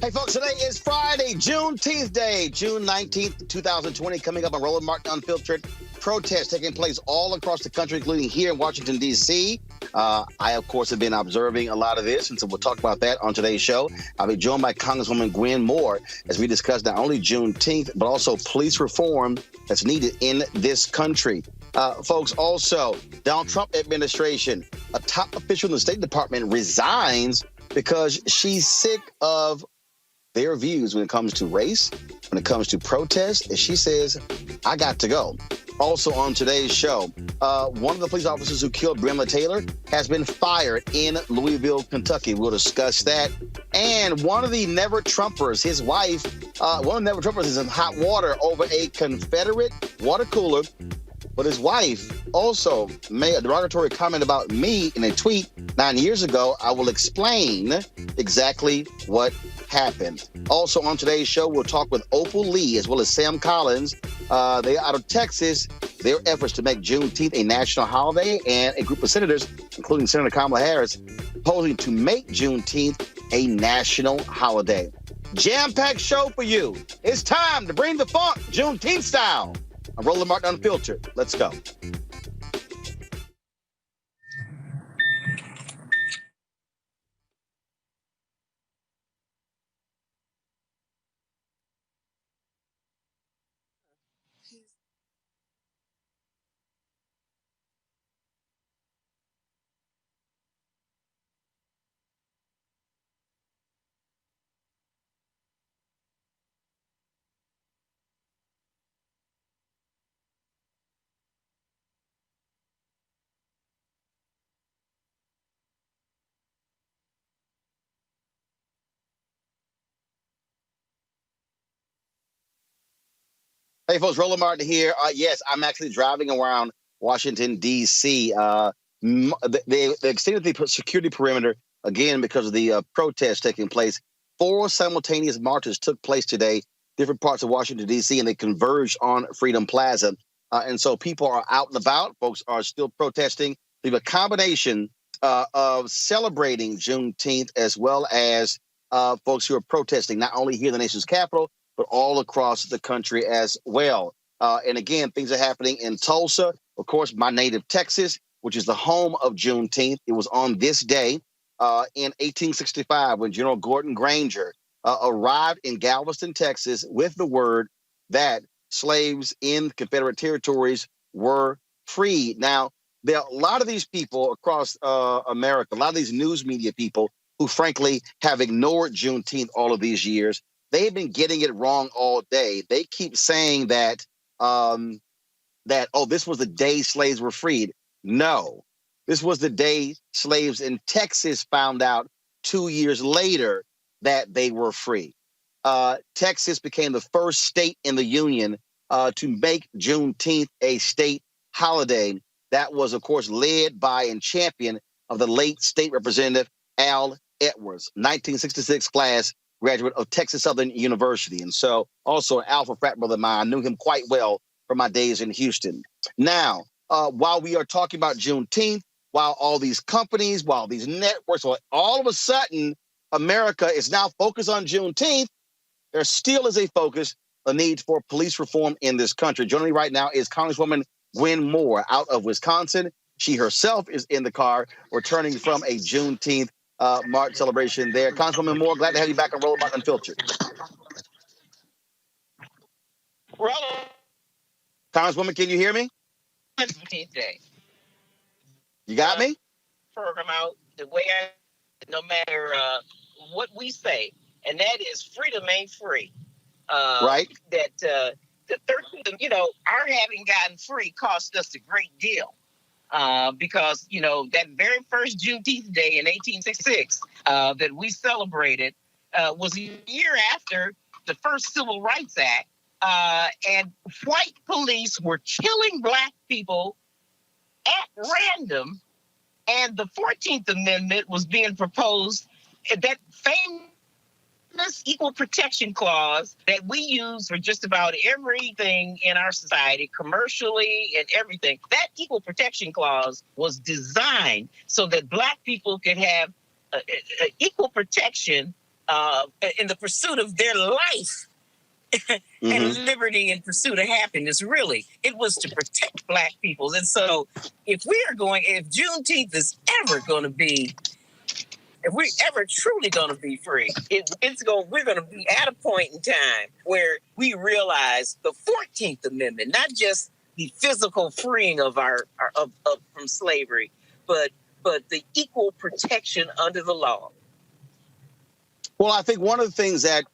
Hey, folks, today is Friday, Juneteenth Day, June 19th, 2020, coming up on Roland Martin Unfiltered. Protests taking place all across the country, including here in Washington, D.C. I, of course, have been observing a lot of this, and so we'll talk about that on today's show. I'll be joined by Congresswoman Gwen Moore as we discuss not only Juneteenth, but also police reform that's needed in this country. Folks, also, Donald Trump administration, a top official in the State Department resigns because she's sick of their views when it comes to race, when it comes to protest, and she says, I got to go. Also on today's show, one of the police officers who killed Breonna Taylor has been fired in Louisville, Kentucky. We'll discuss that. And one of the Never Trumpers, his wife, one of the Never Trumpers is in hot water over a Confederate water cooler. But his wife also made a derogatory comment about me in a tweet 9 years ago. I will explain exactly what happened. Also on today's show, we'll talk with Opal Lee as well as Sam Collins. They are out of Texas. Their efforts to make Juneteenth a national holiday, and a group of senators, including Senator Kamala Harris, proposing to make Juneteenth a national holiday. Jam-packed show for you. It's time to bring the funk, Juneteenth style. I'm Roland Martin Unfiltered. Let's go. Hey, folks, Roland Martin here. Yes, I'm actually driving around Washington, D.C. They extended the security perimeter again because of the protests taking place. 4 simultaneous marches took place today, different parts of Washington, D.C., and they converged on Freedom Plaza. And so people are out and about. Folks are still protesting. We have a combination of celebrating Juneteenth as well as folks who are protesting, not only here in the nation's capital, but all across the country as well. And again, things are happening in Tulsa, of course, my native Texas, which is the home of Juneteenth. It was on this day in 1865 when General Gordon Granger arrived in Galveston, Texas, with the word that slaves in Confederate territories were freed. Now, there are a lot of these people across America, a lot of these news media people who, frankly, have ignored Juneteenth all of these years. They've been getting it wrong all day. They keep saying that this was the day slaves were freed. No, this was the day slaves in Texas found out 2 years later that they were free. Texas became the first state in the Union to make Juneteenth a state holiday. That was, of course, led by and champion of the late state representative Al Edwards, 1966 class graduate of Texas Southern University. And so also an alpha frat brother of mine. I knew him quite well from my days in Houston. Now, while we are talking about Juneteenth, while all these companies, while these networks, all of a sudden, America is now focused on Juneteenth, there still is a need for police reform in this country. Joining me right now is Congresswoman Gwen Moore out of Wisconsin. She herself is in the car returning from a Juneteenth March celebration there. Councilwoman Moore, glad to have you back on Roland Martin Unfiltered. Roland, Congresswoman, can you hear me? Day. You got me? Program out the way no matter what we say, and that is freedom ain't free. Right. That the 13th, our having gotten free cost us a great deal. Because, that very first Juneteenth Day in 1866 that we celebrated was a year after the first Civil Rights Act, and white police were killing black people at random, and the 14th Amendment was being proposed, that famous equal protection clause that we use for just about everything in our society, commercially and everything. That equal protection clause was designed so that black people could have equal protection in the pursuit of their life and liberty and pursuit of happiness. Really, it was to protect Black people. And so, if Juneteenth is ever going to be, if we're ever truly going to be free, we're going to be at a point in time where we realize the 14th Amendment, not just the physical freeing of from slavery, but the equal protection under the law. Well, I think one of the things that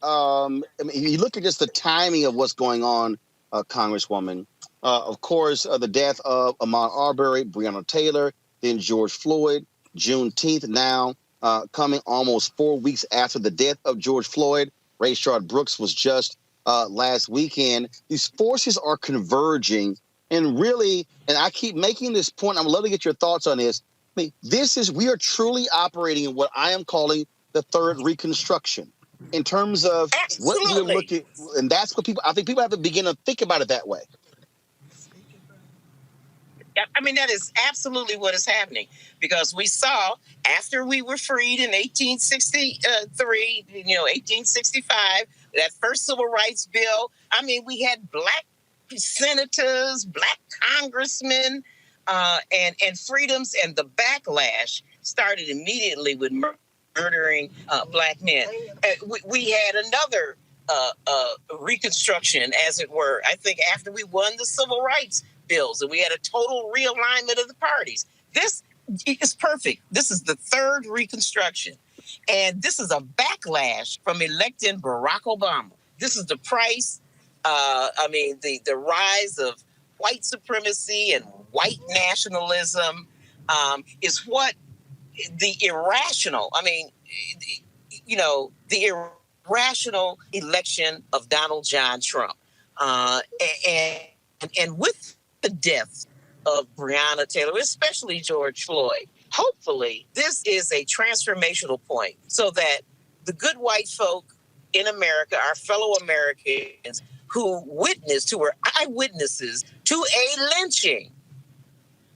you look at just the timing of what's going on, Congresswoman. Of course, the death of Ahmaud Arbery, Breonna Taylor, then George Floyd, Juneteenth now coming almost 4 weeks after the death of George Floyd. Rayshard Brooks was just last weekend. These forces are converging, and really, and I keep making this point. I'm love to get your thoughts on this. I mean, we are truly operating in what I am calling the third Reconstruction, in terms of what we're looking, and that's what I think people have to begin to think about it that way. I mean, that is absolutely what is happening, because we saw after we were freed in 1863, 1865, that first civil rights bill. I mean, we had Black senators, Black congressmen, and freedoms, and the backlash started immediately with murdering Black men. We had another Reconstruction, as it were, I think, after we won the civil rights bills, and we had a total realignment of the parties. This is perfect. This is the third Reconstruction. And this is a backlash from electing Barack Obama. This is the price. The rise of white supremacy and white nationalism is what the irrational, the irrational election of Donald John Trump. And with the death of Breonna Taylor, especially George Floyd, hopefully this is a transformational point so that the good white folk in America, our fellow Americans who were eyewitnesses to a lynching,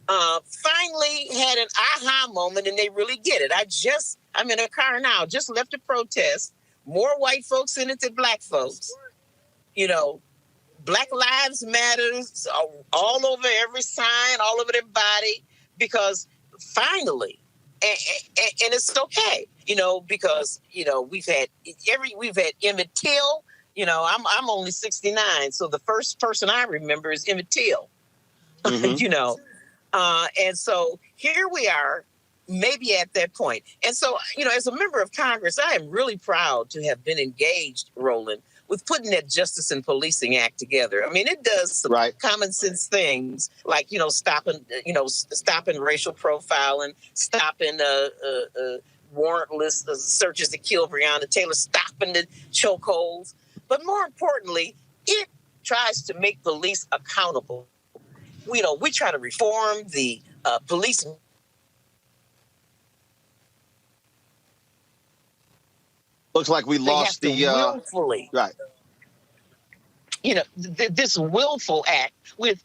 finally had an aha moment, and they really get it. I'm in a car now, just left a protest. More white folks in it than Black folks. Black Lives Matter all over every sign, all over their body, because finally, and it's okay, because we've had Emmett Till. I'm only 69, so the first person I remember is Emmett Till. And so here we are, maybe at that point. And so, as a member of Congress, I am really proud to have been engaged, Roland, with putting that Justice and Policing Act together. I mean, it does some common sense things like, stopping racial profiling, stopping warrantless searches to kill Breonna Taylor, stopping the chokeholds. But more importantly, it tries to make police accountable. We try to reform the police. Looks like we lost the willfully. Right. This willful act with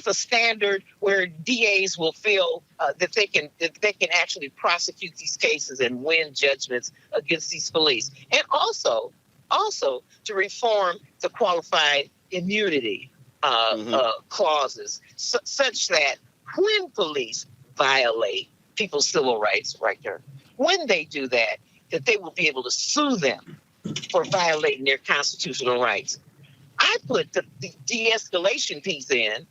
a standard where DAs will feel that they can actually prosecute these cases and win judgments against these police, and also to reform the qualified immunity clauses, such that when police violate people's civil rights, when they do that they will be able to sue them for violating their constitutional rights. I put the de-escalation piece in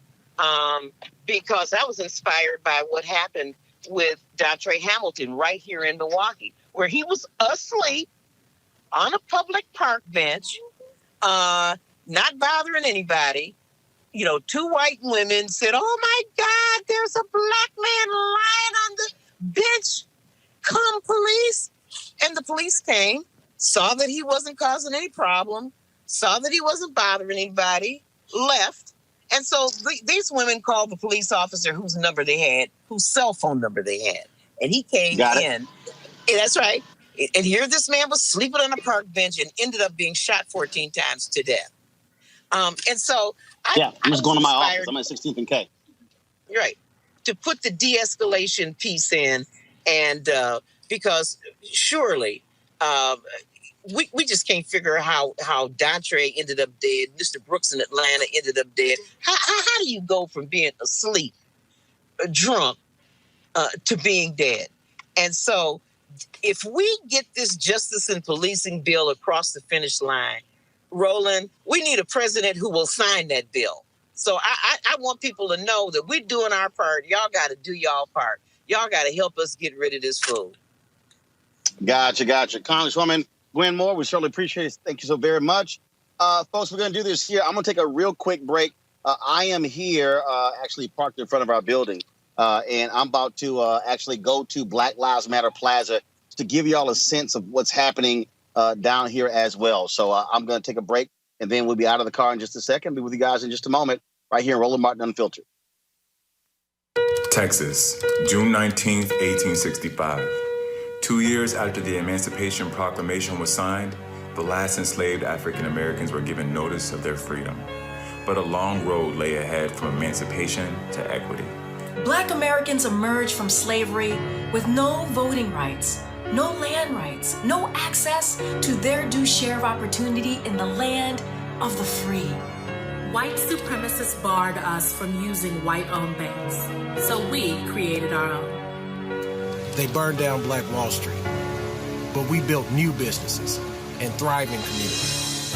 because I was inspired by what happened with Dontre Hamilton right here in Milwaukee, where he was asleep on a public park bench, not bothering anybody. Two white women said, "Oh my God, there's a Black man lying on the bench. Come, police." And the police came, saw that he wasn't causing any problem, saw that he wasn't bothering anybody, left. And so these women called the police officer whose cell phone number they had. And he came in. That's right. And here this man was sleeping on a park bench and ended up being shot 14 times to death. And so I was going to my office. I'm at 16th and K. Right. To put the de-escalation piece in, and because surely, we just can't figure out how Dontre ended up dead. Mr. Brooks in Atlanta ended up dead. How do you go from being asleep, drunk, to being dead? And so if we get this justice and policing bill across the finish line, Roland, we need a president who will sign that bill. So I want people to know that we're doing our part. Y'all got to do y'all part. Y'all got to help us get rid of this fool. Gotcha. Congresswoman Gwen Moore, we certainly appreciate it. Thank you so very much. Folks, we're going to do this here. I'm going to take a real quick break. I am here actually parked in front of our building, and I'm about to actually go to Black Lives Matter Plaza to give you all a sense of what's happening down here as well. So I'm going to take a break, and then we'll be out of the car in just a second. Be with you guys in just a moment right here in Roland Martin Unfiltered. Texas, June 19th, 1865. 2 years after the Emancipation Proclamation was signed, the last enslaved African Americans were given notice of their freedom. But a long road lay ahead from emancipation to equity. Black Americans emerged from slavery with no voting rights, no land rights, no access to their due share of opportunity in the land of the free. White supremacists barred us from using white-owned banks, so we created our own. They burned down Black Wall Street, but we built new businesses and thriving communities.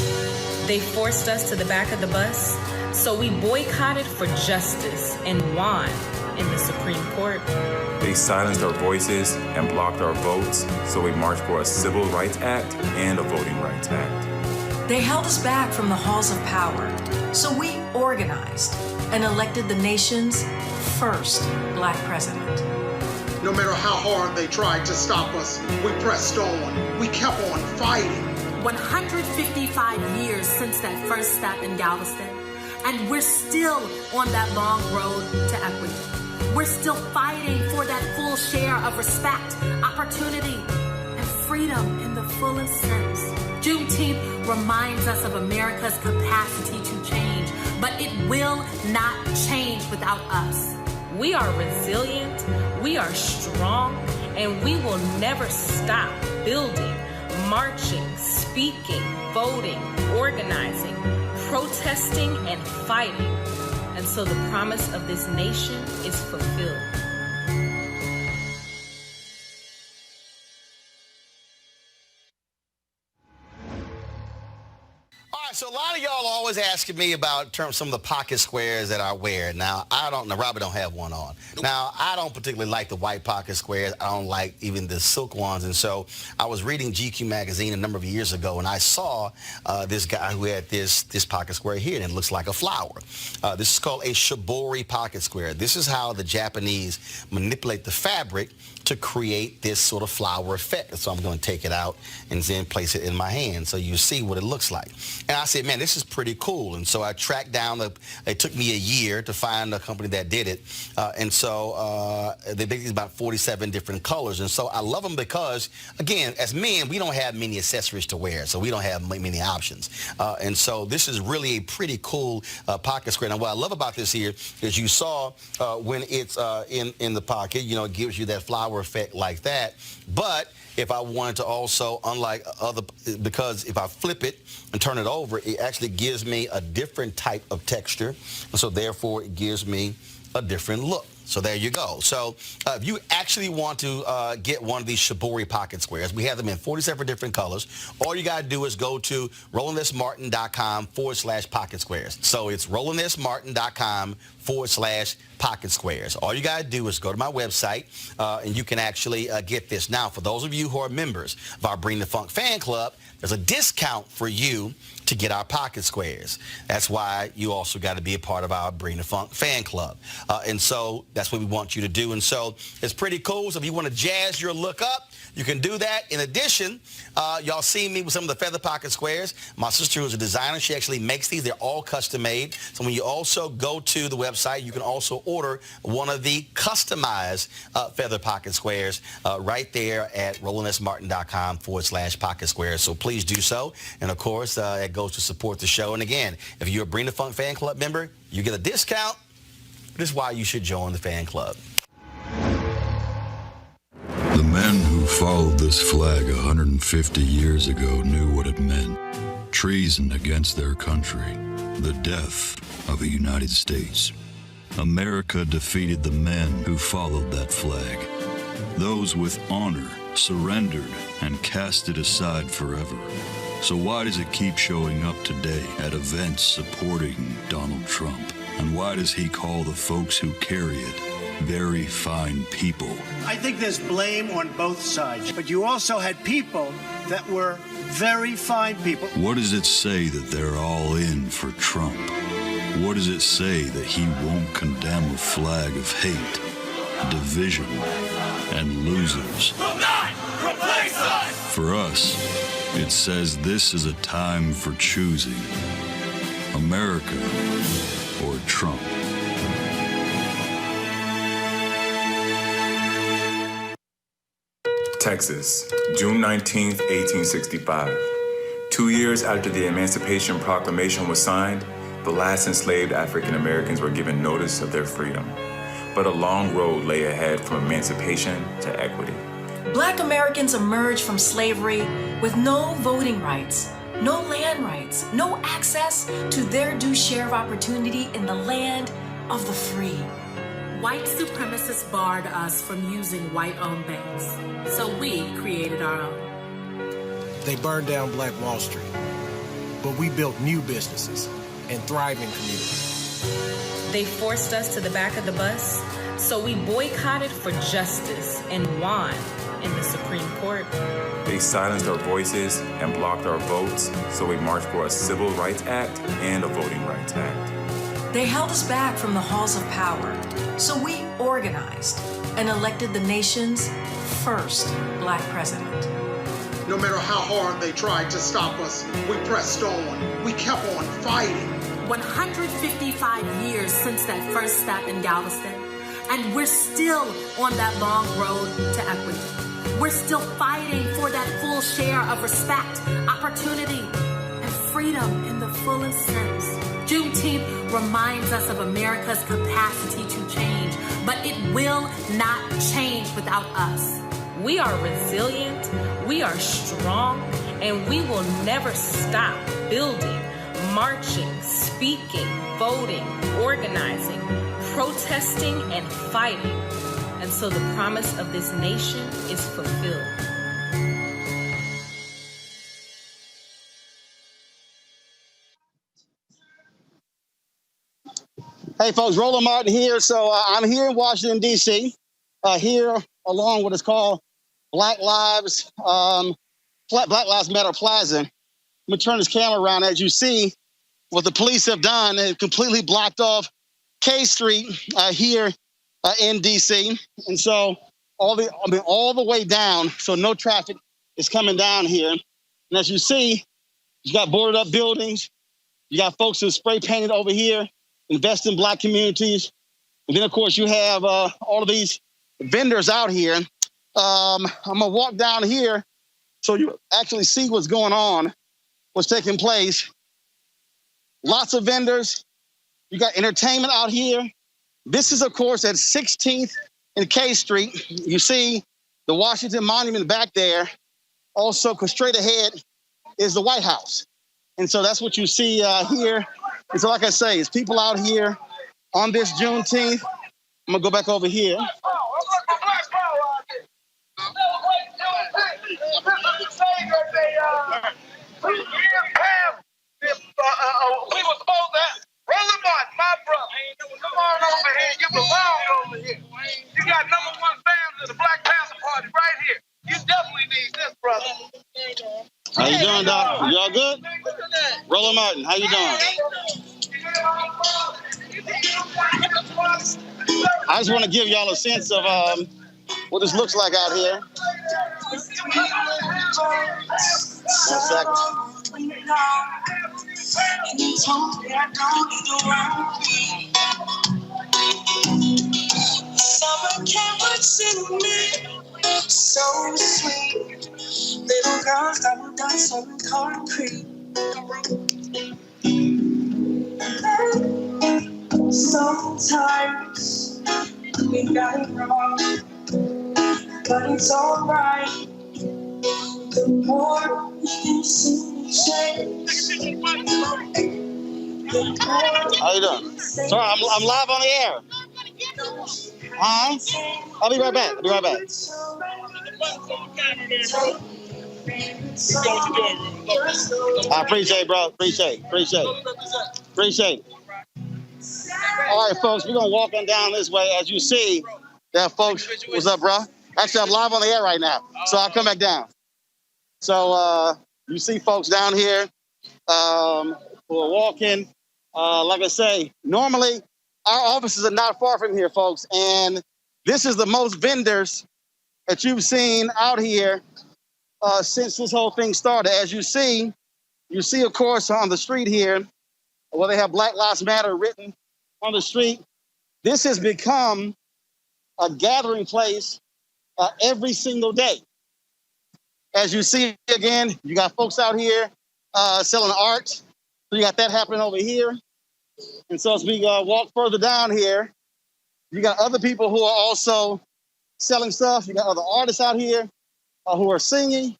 They forced us to the back of the bus, so we boycotted for justice and won in the Supreme Court. They silenced our voices and blocked our votes, so we marched for a Civil Rights Act and a Voting Rights Act. They held us back from the halls of power, so we organized and elected the nation's first Black president. No matter how hard they tried to stop us, we pressed on. We kept on fighting. 155 years since that first step in Galveston, and we're still on that long road to equity. We're still fighting for that full share of respect, opportunity, and freedom in the fullest sense. Juneteenth reminds us of America's capacity to change, but it will not change without us. We are resilient, we are strong, and we will never stop building, marching, speaking, voting, organizing, protesting, and fighting until the promise of this nation is fulfilled. So a lot of y'all always asking me about some of the pocket squares that I wear. Now, Robert don't have one on. Now, I don't particularly like the white pocket squares. I don't like even the silk ones. And so I was reading GQ magazine a number of years ago, and I saw this guy who had this pocket square here, and it looks like a flower. This is called a shibori pocket square. This is how the Japanese manipulate the fabric to create this sort of flower effect. So I'm going to take it out and then place it in my hand so you see what it looks like. And I said, man, this is pretty cool. And so I tracked down, it took me a year to find a company that did it. And so they make these about 47 different colors. And so I love them because, again, as men, we don't have many accessories to wear, so we don't have many options. And so this is really a pretty cool pocket square. Now, what I love about this here is you saw when it's in the pocket, you know, it gives you that flower effect like that. But if I wanted to also, unlike other, because if I flip it and turn it over, it actually gives me a different type of texture. And so therefore it gives me a different look. So there you go. So if you actually want to get one of these shibori pocket squares, we have them in 47 different colors. All you got to do is go to RolandSMartin.com/pocket squares. So it's RolandSMartin.com/pocket squares. All you got to do is go to my website, and you can actually get this. Now, for those of you who are members of our Bring the Funk fan club, there's a discount for you to get our pocket squares. That's why you also got to be a part of our Bring the Funk fan club. And so that's what we want you to do. And so it's pretty cool. So if you want to jazz your look up, you can do that. In addition, y'all see me with some of the feather pocket squares. My sister, who's a designer, she actually makes these. They're all custom made. So when you also go to the website, you can also order one of the customized feather pocket squares right there at RolandSMartin.com/pocket squares. So please do so. And of course, it goes to support the show. And again, if you're a Bring the Funk fan club member, you get a discount. This is why you should join the fan club. The men who followed this flag 150 years ago knew what it meant. Treason against their country. The death of the United States. America defeated the men who followed that flag. Those with honor surrendered and cast it aside forever. So why does it keep showing up today at events supporting Donald Trump? And why does he call the folks who carry it very fine people? I think there's blame on both sides, but you also had people that were very fine people. What does it say that they're all in for Trump? What does it say that he won't condemn a flag of hate, division, and losers? Will not replace us! For us, it says this is a time for choosing America or Trump. Texas, June 19th, 1865. 2 years after the Emancipation Proclamation was signed, the last enslaved African Americans were given notice of their freedom. But a long road lay ahead from emancipation to equity. Black Americans emerged from slavery with no voting rights, no land rights, no access to their due share of opportunity in the land of the free. White supremacists barred us from using white-owned banks, so we created our own. They burned down Black Wall Street, but we built new businesses and thriving communities. They forced us to the back of the bus, so we boycotted for justice and won in the Supreme Court. They silenced our voices and blocked our votes, so we marched for a Civil Rights Act and a Voting Rights Act. They held us back from the halls of power, so we organized and elected the nation's first Black president. No matter how hard they tried to stop us, we pressed on. We kept on fighting. 155 years since that first step in Galveston, and we're still on that long road to equity. We're still fighting for that full share of respect, opportunity, and freedom in the fullest sense. Juneteenth reminds us of America's capacity to change, but it will not change without us. We are resilient, we are strong, and we will never stop building, marching, speaking, voting, organizing, protesting, and fighting until the promise of this nation is fulfilled. Hey folks, Roland Martin here. So I'm here in Washington, D.C., here along what is called Black Lives Matter Plaza. Let me turn this camera around. As you see, what the police have done, they've completely blocked off K Street here in D.C. And so all the way down, so no traffic is coming down here. And as you see, you got boarded up buildings. You got folks who spray painted over here, invest in Black communities. And then, of course, you have all of these vendors out here. I'm going to walk down here so you actually see what's going on, what's taking place. Lots of vendors. You got entertainment out here. This is, of course, at 16th and K Street. You see the Washington Monument back there. Also, straight ahead is the White House. And so that's what you see here. And so, like I say, it's people out here on this Juneteenth. I'm going to go back over here. We were supposed to have Roland Martin, my brother. Come on over here. You belong over here. You got number one fans of the Black Panther Party right here. You definitely need this, brother. How you doing, Doc? You all good? Roland Martin, how you doing? I just want to give y'all a sense of what this looks like out here. 1 second. Summer campers in me, so sweet. Little girls that were dancing in concrete. Sometimes we got it wrong. but it's alright. The more you see me change, how you doing? Sorry, I'm live on the air. I'll be right back. I appreciate it, bro. Appreciate it. All right, folks, we're going to walk on down this way. As you see, that folks, what's up, bro? Actually, I'm live on the air right now, so I'll come back down. So you see folks down here who are walking. Like I say, normally our offices are not far from here, folks, and this is the most vendors that you've seen out here since this whole thing started. As you see, of course, on the street here, where they have Black Lives Matter written on the street. This has become a gathering place every single day. As you see, again, you got folks out here selling art. So you got that happening over here. And so as we walk further down here, you got other people who are also selling stuff. You got other artists out here who are singing.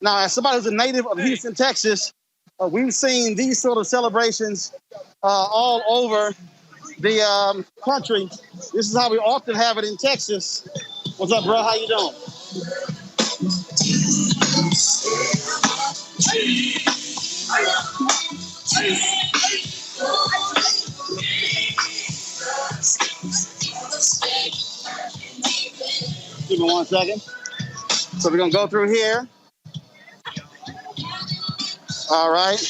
Now, as somebody who's a native of Houston, Texas, we've seen these sort of celebrations all over the country. This is how we often have it in Texas. What's up, bro? How you doing? Give me 1 second. So we're gonna go through here. All right.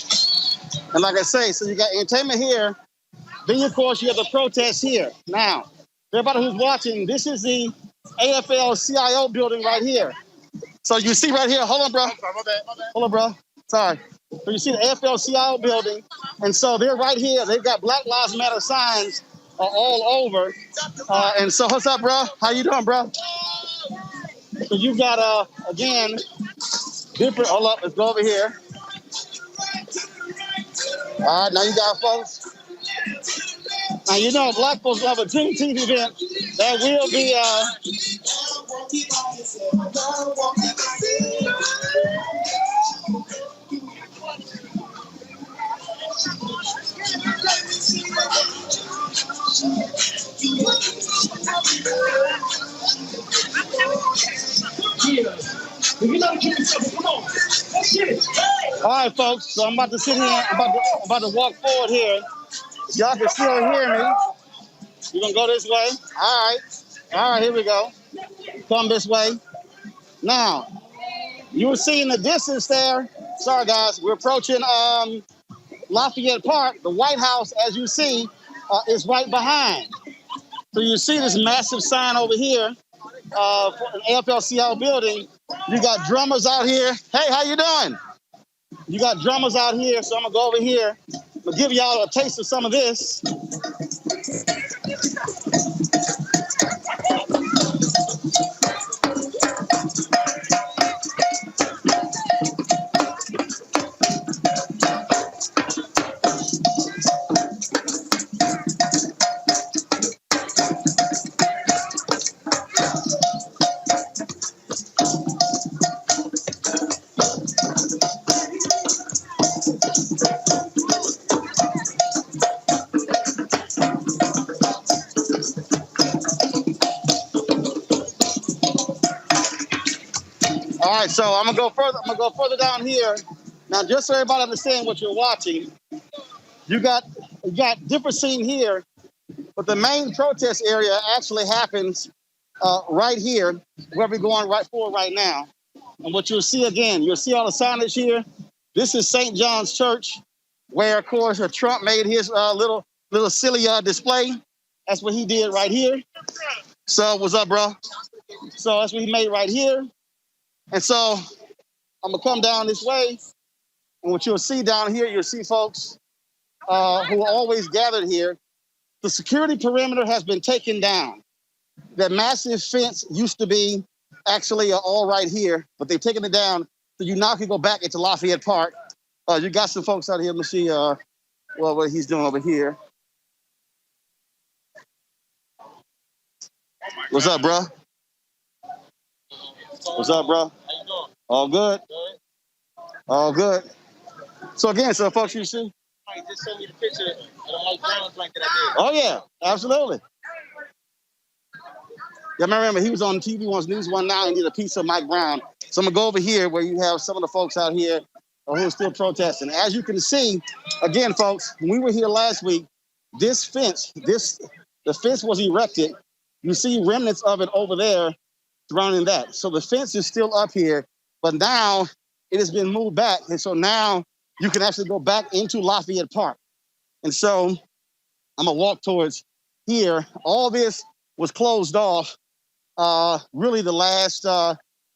And like I say, so you got entertainment here. Then, of course, you have the protest here. Now, everybody who's watching, this is the AFL-CIO building right here. So you see right here, hold on, bro. Hold on, bro. Sorry. So you see the AFL-CIO building. And so they're right here. They've got Black Lives Matter signs all over. And so what's up, bro? How you doing, bro? So you've got, again, different, hold up, let's go over here. All right, now you got folks. Now, you know, black folks have a Juneteenth event that will be, all right, folks, so I'm about to sit here, I'm about to walk forward here. Y'all can still hear me. We're gonna go this way. All right, here we go. Come this way. Now, you will see in the distance there, sorry guys, we're approaching Lafayette Park. The White House, as you see, is right behind. So you see this massive sign over here for an AFL-CIO building. You got drummers out here. Hey, how you doing? You got drummers out here, so I'm gonna go over here. I'm gonna give y'all a taste of some of this. All right, so I'm gonna go further down here. Now, just so everybody understands what you're watching, you got different scene here, but the main protest area actually happens right here, where we're going right forward right now. And what you'll see again, you'll see all the signage here. This is St. John's Church, where of course Trump made his little silly display. That's what he did right here. So what's up, bro? So that's what he made right here. And so I'm gonna come down this way, and what you'll see down here, you'll see folks who are always gathered here. The security perimeter has been taken down. That massive fence used to be actually all right here, but they've taken it down, so you now can go back into Lafayette Park. You got some folks out here. Let me see what he's doing over here. What's up, bro? What's up, bro? How you doing? All good. All good. So again, so folks, you see? I just sent me the picture of the Mike Brown blanket I did. Oh yeah, absolutely. Yeah, I remember he was on TV once, News One Now, and did a piece of Mike Brown. So I'm gonna go over here where you have some of the folks out here who are still protesting. As you can see, again, folks, when we were here last week, this fence, the fence was erected. You see remnants of it over there surrounding that. So the fence is still up here, but now it has been moved back. And so now you can actually go back into Lafayette Park. And so I'm gonna walk towards here. All this was closed off really the last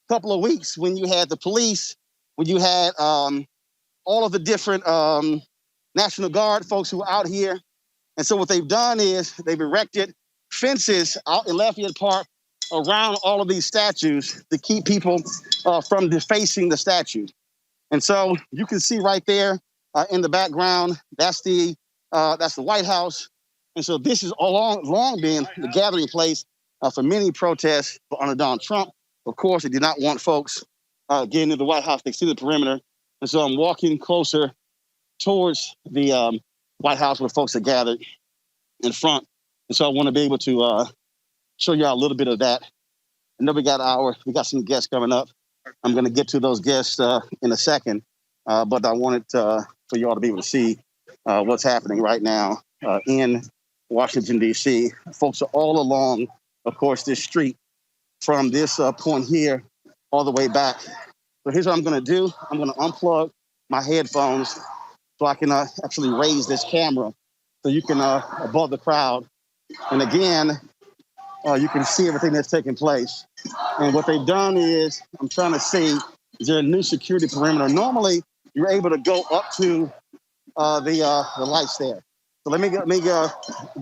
couple of weeks when you had the police, when you had all of the different National Guard folks who were out here. And so what they've done is they've erected fences out in Lafayette Park around all of these statues to keep people from defacing the statue. And so you can see right there in the background, that's the White House. And so this has long been the gathering place for many protests under Donald Trump. Of course, they did not want folks getting into the White House. They see the perimeter. And so I'm walking closer towards the White House where folks are gathered in front. And so I want to be able to show you all a little bit of that. I know we got some guests coming up. I'm going to get to those guests in a second, but I wanted for you all to be able to see what's happening right now in Washington, D.C. Folks are all along, of course, this street from this point here all the way back. So here's what I'm going to do. I'm going to unplug my headphones so I can actually raise this camera so you can above the crowd. And again, you can see everything that's taking place. And what they've done is, I'm trying to see, is there a new security perimeter? Normally, you're able to go up to the lights there. So let me give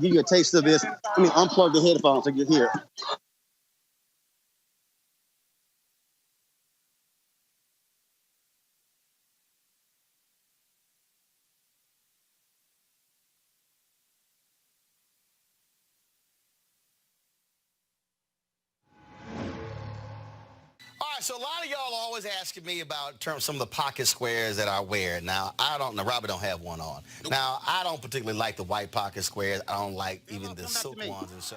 you a taste of this. Let me unplug the headphones so you can hear it. All right, so a lot of y'all are always asking me about some of the pocket squares that I wear. Now, Robert don't have one on. Nope. Now, I don't particularly like the white pocket squares. I don't like even the silk ones, and so.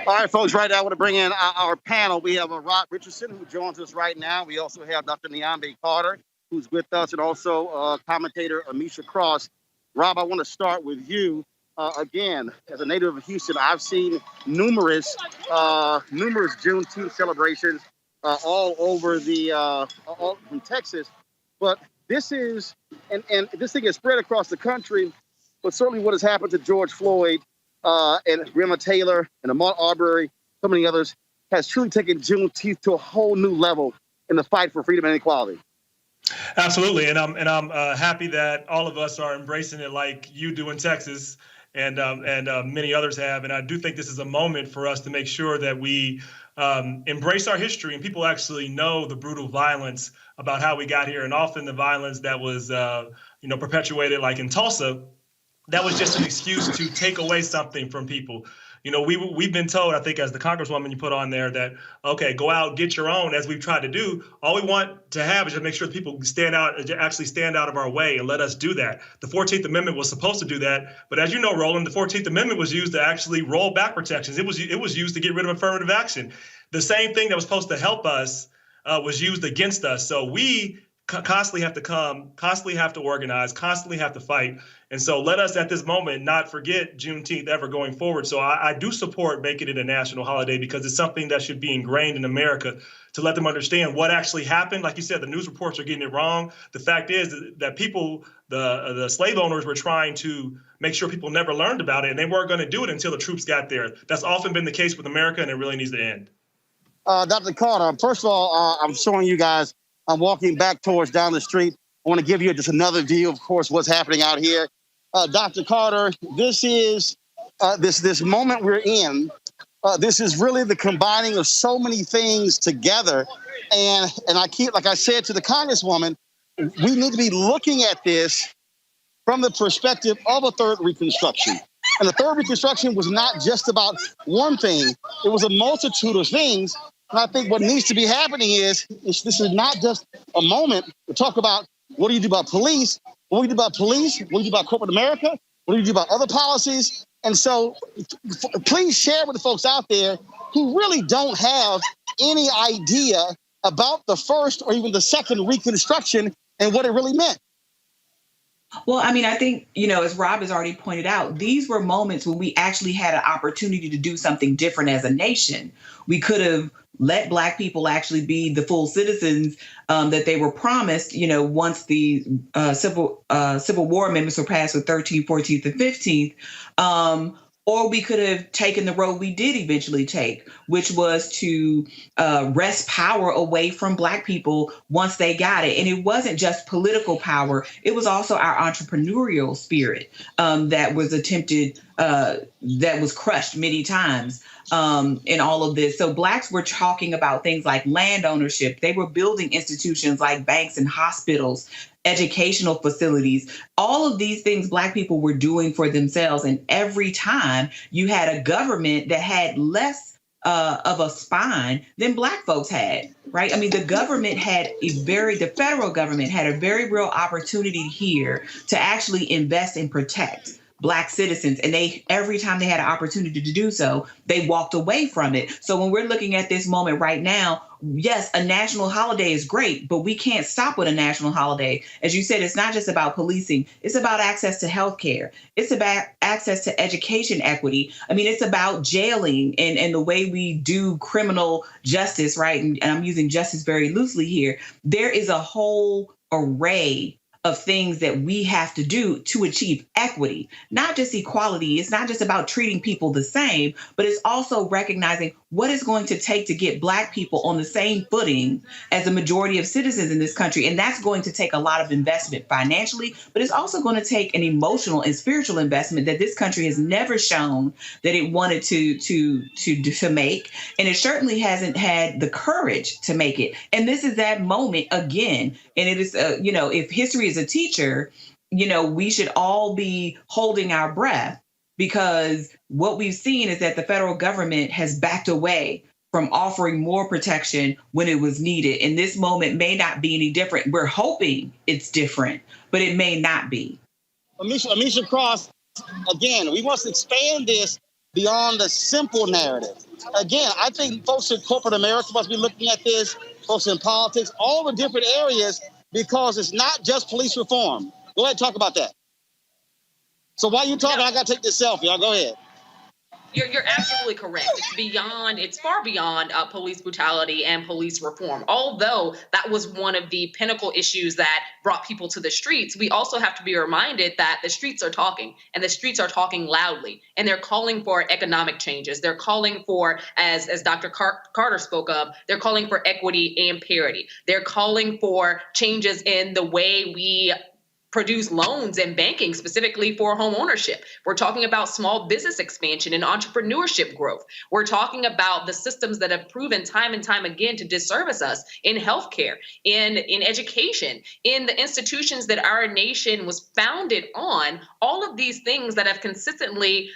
All right, folks, right now I want to bring in our panel. We have Rob Richardson, who joins us right now. We also have Dr. Nyambe Carter, who's with us, and also commentator Amisha Cross. Rob, I want to start with you. Again, as a native of Houston, I've seen numerous Juneteenth celebrations all over all from Texas. But this is, and this thing is spread across the country, but certainly what has happened to George Floyd and Breonna Taylor and Ahmaud Arbery, so many others, has truly taken Juneteenth to a whole new level in the fight for freedom and equality. Absolutely, and I'm happy that all of us are embracing it like you do in Texas, and many others have. And I do think this is a moment for us to make sure that we embrace our history and people actually know the brutal violence about how we got here, and often the violence that was perpetuated, like in Tulsa. That was just an excuse to take away something from people. We've been told, I think, as the Congresswoman you put on there, that, okay, go out, get your own, as we've tried to do. All we want to have is to make sure that people stand out of our way and let us do that. The 14th Amendment was supposed to do that. But as you know, Roland, the 14th Amendment was used to actually roll back protections. It was used to get rid of affirmative action. The same thing that was supposed to help us was used against us. So we constantly have to come, constantly have to organize, constantly have to fight. And so let us at this moment not forget Juneteenth ever going forward. So I do support making it a national holiday because it's something that should be ingrained in America to let them understand what actually happened. Like you said, the news reports are getting it wrong. The fact is that people, the slave owners, were trying to make sure people never learned about it, and they weren't going to do it until the troops got there. That's often been the case with America, and it really needs to end. Dr. Carter, first of all, I'm showing you guys, I'm walking back towards down the street. I want to give you just another view, of course, what's happening out here. Dr. Carter, this is this moment we're in. This is really the combining of so many things together. And I keep, like I said to the Congresswoman, we need to be looking at this from the perspective of a third Reconstruction. And the third Reconstruction was not just about one thing. It was a multitude of things. And I think what needs to be happening is this is not just a moment to talk about what do you do about police, what do you do about police, what do you do about corporate America, what do you do about other policies. And so please share with the folks out there who really don't have any idea about the first or even the second Reconstruction and what it really meant. Well, I mean, I think, as Rob has already pointed out, these were moments when we actually had an opportunity to do something different as a nation. We could have let Black people actually be the full citizens that they were promised, once the Civil War amendments were passed with 13th, 14th, and 15th. Or we could have taken the road we did eventually take, which was to wrest power away from Black people once they got it. And it wasn't just political power. It was also our entrepreneurial spirit that was attempted, that was crushed many times in all of this. So Blacks were talking about things like land ownership. They were building institutions like banks and hospitals, educational facilities, all of these things Black people were doing for themselves. And every time you had a government that had less of a spine than Black folks had, right? I mean, the federal government had a very real opportunity here to actually invest and protect Black citizens. And every time they had an opportunity to do so, they walked away from it. So when we're looking at this moment right now, yes, a national holiday is great, but we can't stop with a national holiday. As you said, it's not just about policing. It's about access to health care. It's about access to education equity. I mean, it's about jailing and the way we do criminal justice, right? And I'm using justice very loosely here. There is a whole array of things that we have to do to achieve equity, not just equality. It's not just about treating people the same, but it's also recognizing what it's going to take to get Black people on the same footing as the majority of citizens in this country. And that's going to take a lot of investment financially, but it's also going to take an emotional and spiritual investment that this country has never shown that it wanted to make. And it certainly hasn't had the courage to make it. And this is that moment again. And it is, if history is a teacher, we should all be holding our breath, because what we've seen is that the federal government has backed away from offering more protection when it was needed. And this moment may not be any different. We're hoping it's different, but it may not be. Amisha Cross, again, we must expand this beyond the simple narrative. Again, I think folks in corporate America must be looking at this, folks in politics, all the different areas, because it's not just police reform. Go ahead and talk about that. So while you're talking, I got to take this selfie. Y'all go ahead. You're absolutely correct. It's far beyond police brutality and police reform. Although that was one of the pinnacle issues that brought people to the streets, we also have to be reminded that the streets are talking, and the streets are talking loudly, and they're calling for economic changes. They're calling for, as Dr. Carter spoke of, they're calling for equity and parity. They're calling for changes in the way we produce loans and banking, specifically for home ownership. We're talking about small business expansion and entrepreneurship growth. We're talking about the systems that have proven time and time again to disservice us in healthcare, in education, in the institutions that our nation was founded on. All of these things that have consistently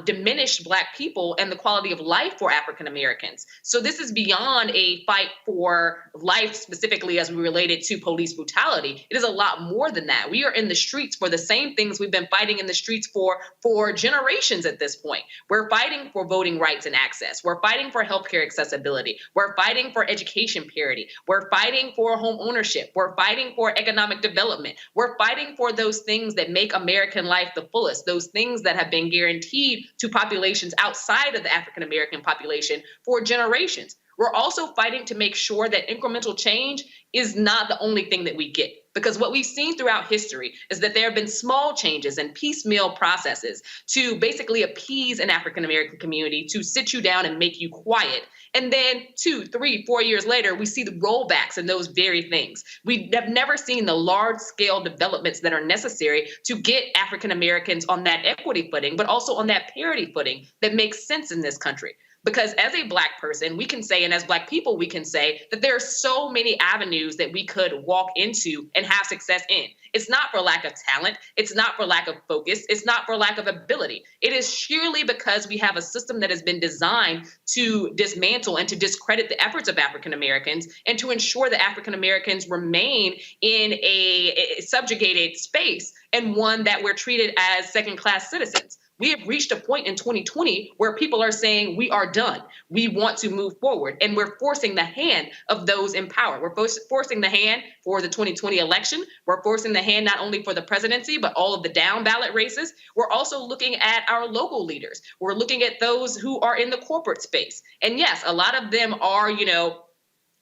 diminished Black people and the quality of life for African Americans. So this is beyond a fight for life, specifically as we relate it to police brutality. It is a lot more than that. We are in the streets for the same things we've been fighting in the streets for generations at this point. We're fighting for voting rights and access. We're fighting for healthcare accessibility. We're fighting for education parity. We're fighting for home ownership. We're fighting for economic development. We're fighting for those things that make American life the fullest, those things that have been guaranteed to populations outside of the African American population for generations. We're also fighting to make sure that incremental change is not the only thing that we get. Because what we've seen throughout history is that there have been small changes and piecemeal processes to basically appease an African American community, to sit you down and make you quiet. And then 2, 3, 4 years later, we see the rollbacks in those very things. We have never seen the large scale developments that are necessary to get African Americans on that equity footing, but also on that parity footing that makes sense in this country. Because as a Black person, we can say, and as Black people, we can say that there are so many avenues that we could walk into and have success in. It's not for lack of talent. It's not for lack of focus. It's not for lack of ability. It is sheerly because we have a system that has been designed to dismantle and to discredit the efforts of African Americans and to ensure that African Americans remain in a subjugated space and one that we're treated as second-class citizens. We have reached a point in 2020 where people are saying we are done. We want to move forward. And we're forcing the hand of those in power. We're forcing the hand for the 2020 election. We're forcing the hand not only for the presidency, but all of the down ballot races. We're also looking at our local leaders. We're looking at those who are in the corporate space. And yes, a lot of them are,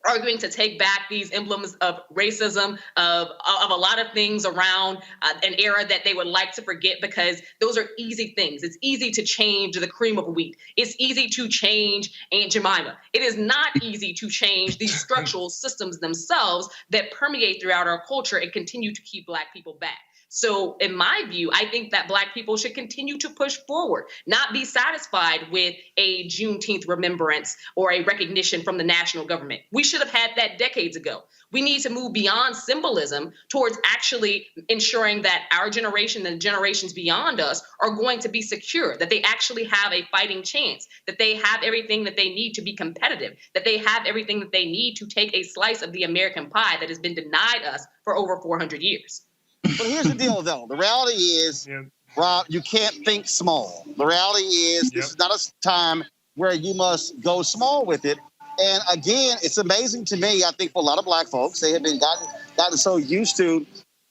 arguing to take back these emblems of racism, of a lot of things around an era that they would like to forget, because those are easy things. It's easy to change the cream of wheat. It's easy to change Aunt Jemima. It is not easy to change these structural systems themselves that permeate throughout our culture and continue to keep Black people back. So in my view, I think that Black people should continue to push forward, not be satisfied with a Juneteenth remembrance or a recognition from the national government. We should have had that decades ago. We need to move beyond symbolism towards actually ensuring that our generation and generations beyond us are going to be secure, that they actually have a fighting chance, that they have everything that they need to be competitive, that they have everything that they need to take a slice of the American pie that has been denied us for over 400 years. But here's the deal, though. The reality is, Rob, you can't think small. The reality is this is not a time where you must go small with it. And again, it's amazing to me, I think for a lot of Black folks, they have been gotten so used to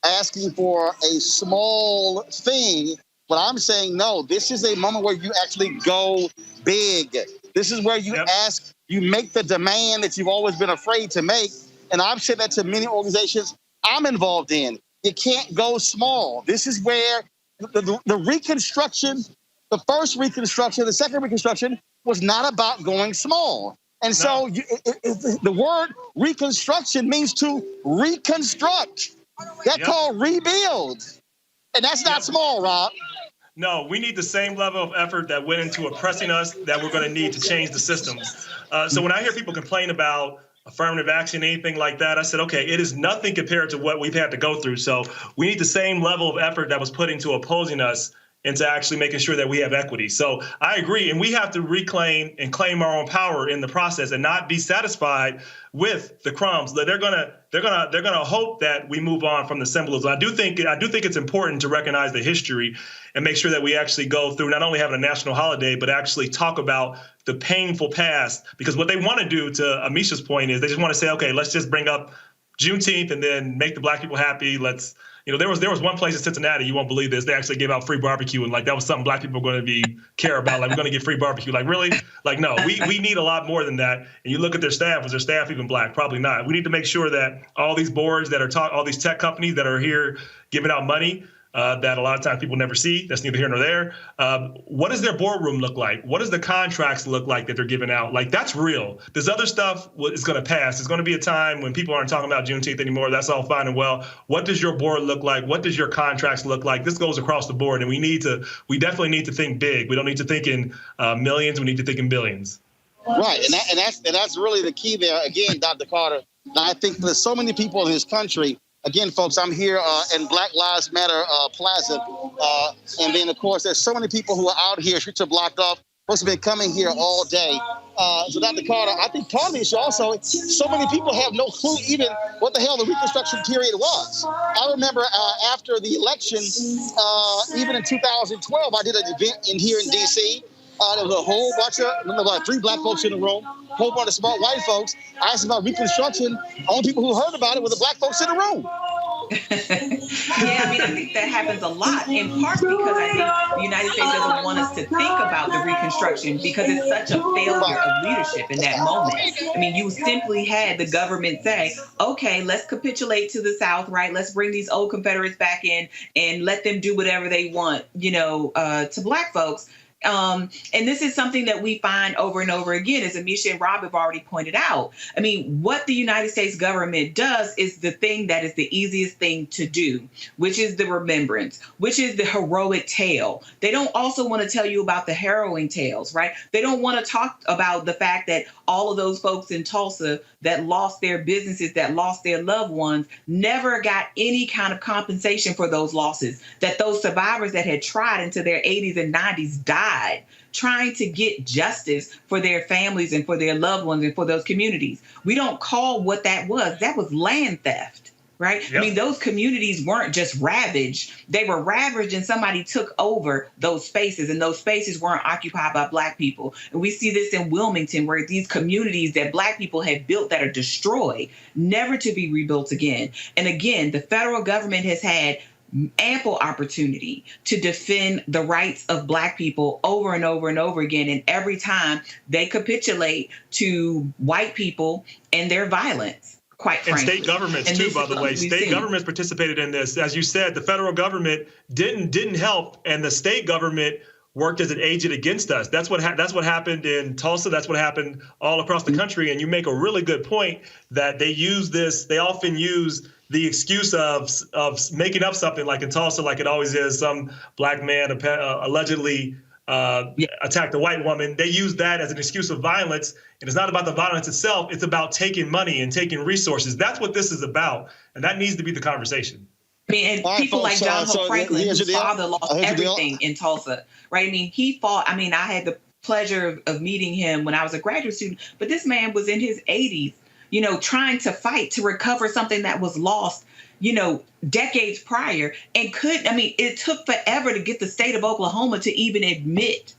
asking for a small thing. But I'm saying, no, this is a moment where you actually go big. This is where you ask, you make the demand that you've always been afraid to make. And I've said that to many organizations I'm involved in. You can't go small. This is where the Reconstruction, the first Reconstruction, the second Reconstruction was not about going small. And so the word Reconstruction means to reconstruct. That's called rebuild. And that's not small, Rob. No, we need the same level of effort that went into oppressing us that we're going to need to change the systems. So when I hear people complain about affirmative action, anything like that, I said, okay, it is nothing compared to what we've had to go through. So we need the same level of effort that was put into opposing us into actually making sure that we have equity. So I agree, and we have to reclaim and claim our own power in the process, and not be satisfied with the crumbs. They're gonna hope that we move on from the symbolism. I do think it's important to recognize the history and make sure that we actually go through not only having a national holiday, but actually talk about the painful past. Because what they want to do, to Amisha's point, is they just want to say, okay, let's just bring up Juneteenth and then make the Black people happy. Let's, there was one place in Cincinnati, you won't believe this, they actually gave out free barbecue, and like that was something Black people were going to care about. Like, we're going to get free barbecue. Like, really? Like, no, we need a lot more than that. And you look at their staff, was their staff even Black? Probably not. We need to make sure that all these boards that are all these tech companies that are here giving out money, that a lot of times people never see. That's neither here nor there. What does their boardroom look like? What does the contracts look like that they're giving out? Like, that's real. This other stuff is going to pass. There's going to be a time when people aren't talking about Juneteenth anymore. That's all fine and well. What does your board look like? What does your contracts look like? This goes across the board, and we definitely need to think big. We don't need to think in millions. We need to think in billions. Right, and that's really the key there. Again, Dr. Carter, I think there's so many people in this country. Again, folks, I'm here in Black Lives Matter Plaza. And then, of course, there's so many people who are out here. Streets are blocked off. Folks have been coming here all day. So, Dr. Carter, I think part of the issue also, so many people have no clue even what the hell the Reconstruction period was. I remember after the election, even in 2012, I did an event here in D.C. There was a whole bunch of, like 3 Black folks in the room, a whole bunch of smart white folks. I asked about Reconstruction. Only people who heard about it were the Black folks in the room. Yeah, I mean, I think that happens a lot, in part because I think the United States doesn't want us to think about the Reconstruction because it's such a failure of leadership in that moment. I mean, you simply had the government say, okay, let's capitulate to the South, right? Let's bring these old Confederates back in and let them do whatever they want, to Black folks. And this is something that we find over and over again, as Amisha and Rob have already pointed out. I mean, what the United States government does is the thing that is the easiest thing to do, which is the remembrance, which is the heroic tale. They don't also want to tell you about the harrowing tales, right? They don't want to talk about the fact that all of those folks in Tulsa that lost their businesses, that lost their loved ones, never got any kind of compensation for those losses, that those survivors that had tried into their 80s and 90s died trying to get justice for their families and for their loved ones and for those communities. We don't call what that was. That was land theft, right? Yep. I mean, those communities weren't just ravaged. They were ravaged and somebody took over those spaces, and those spaces weren't occupied by Black people. And we see this in Wilmington, where these communities that Black people had built that are destroyed, never to be rebuilt again. And again, the federal government has had ample opportunity to defend the rights of Black people over and over and over again. And every time they capitulate to white people and their violence. Quite frankly. And state governments too, by the way. State governments participated in this. As you said, the federal government didn't help, and the state government worked as an agent against us. That's what happened in Tulsa. That's what happened all across the country. And you make a really good point that they often use the excuse of making up something, like in Tulsa, like it always is, some Black man allegedly attacked a white woman. They use that as an excuse of violence. And it's not about the violence itself. It's about taking money and taking resources. That's what this is about. And that needs to be the conversation. I mean, and people like John Hope Franklin, whose father lost everything in Tulsa, right? I mean, he fought. I mean, I had the pleasure of meeting him when I was a graduate student, but this man was in his 80s, trying to fight to recover something that was lost, decades prior, and it took forever to get the state of Oklahoma to even admit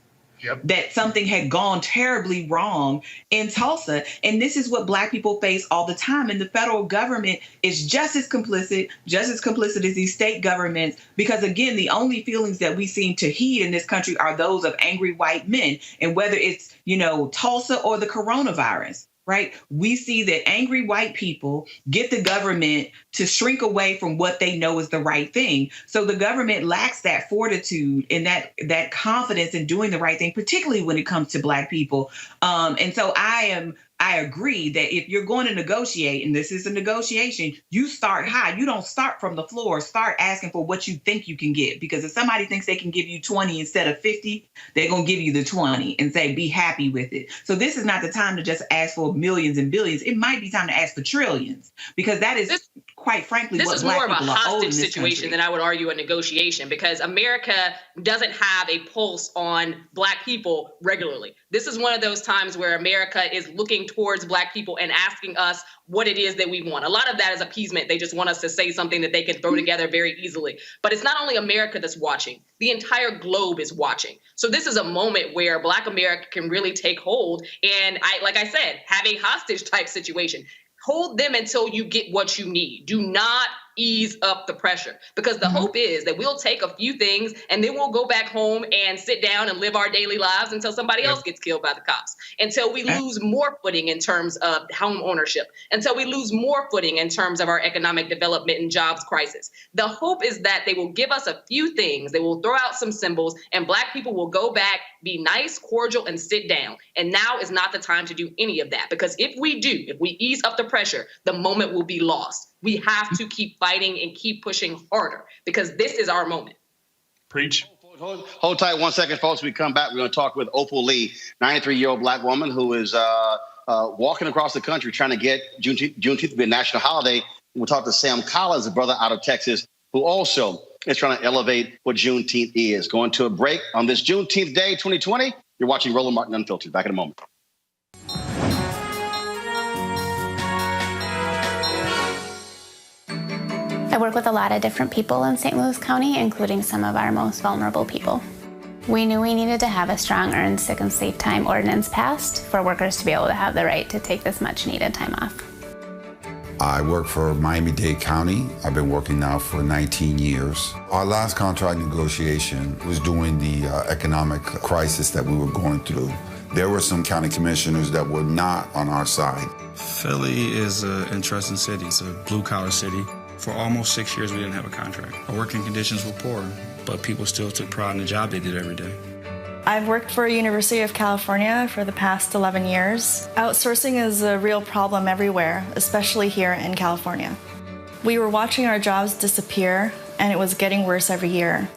that something had gone terribly wrong in Tulsa. And this is what Black people face all the time. And the federal government is just as complicit as these state governments, because, again, the only feelings that we seem to heed in this country are those of angry white men. And whether it's, Tulsa or the coronavirus, right? We see that angry white people get the government to shrink away from what they know is the right thing. So the government lacks that fortitude and that confidence in doing the right thing, particularly when it comes to Black people. And so I agree that if you're going to negotiate, and this is a negotiation, you start high. You don't start from the floor. Start asking for what you think you can get. Because if somebody thinks they can give you 20 instead of 50, they're going to give you the 20 and say, be happy with it. So this is not the time to just ask for millions and billions. It might be time to ask for trillions, because that is quite frankly, this what is black more of a people are owed in hostage this situation country. than I would argue a negotiation, because America doesn't have a pulse on black people regularly. This is one of those times where America is looking towards black people and asking us what it is that we want. A lot of that is appeasement. They just want us to say something that they can throw together very easily. But it's not only America that's watching. The entire globe is watching. So this is a moment where Black America can really take hold and, like I said, have a hostage type situation. Hold them until you get what you need. Do not ease up the pressure, because the hope is that we'll take a few things and then we'll go back home and sit down and live our daily lives until somebody else gets killed by the cops, until we lose more footing in terms of home ownership, until we lose more footing in terms of our economic development and jobs crisis. The hope is that they will give us a few things. They will throw out some symbols and black people will go back, be nice, cordial, and sit down. And now is not the time to do any of that, because if we ease up the pressure, the moment will be lost. We have to keep fighting and keep pushing harder, because this is our moment. Preach. Hold tight 1 second, folks. We come back. We're going to talk with Opal Lee, 93-year-old black woman who is walking across the country trying to get Juneteenth to be a national holiday. We'll talk to Sam Collins, a brother out of Texas, who also is trying to elevate what Juneteenth is. Going to a break on this Juneteenth Day 2020. You're watching Roland Martin Unfiltered. Back in a moment. I work with a lot of different people in St. Louis County, including some of our most vulnerable people. We knew we needed to have a strong earned sick and safe time ordinance passed for workers to be able to have the right to take this much needed time off. I work for Miami-Dade County. I've been working now for 19 years. Our last contract negotiation was during the economic crisis that we were going through. There were some county commissioners that were not on our side. Philly is an interesting city. It's a blue-collar city. For almost 6 years, we didn't have a contract. Our working conditions were poor, but people still took pride in the job they did every day. I've worked for University of California for the past 11 years. Outsourcing is a real problem everywhere, especially here in California. We were watching our jobs disappear, and it was getting worse every year.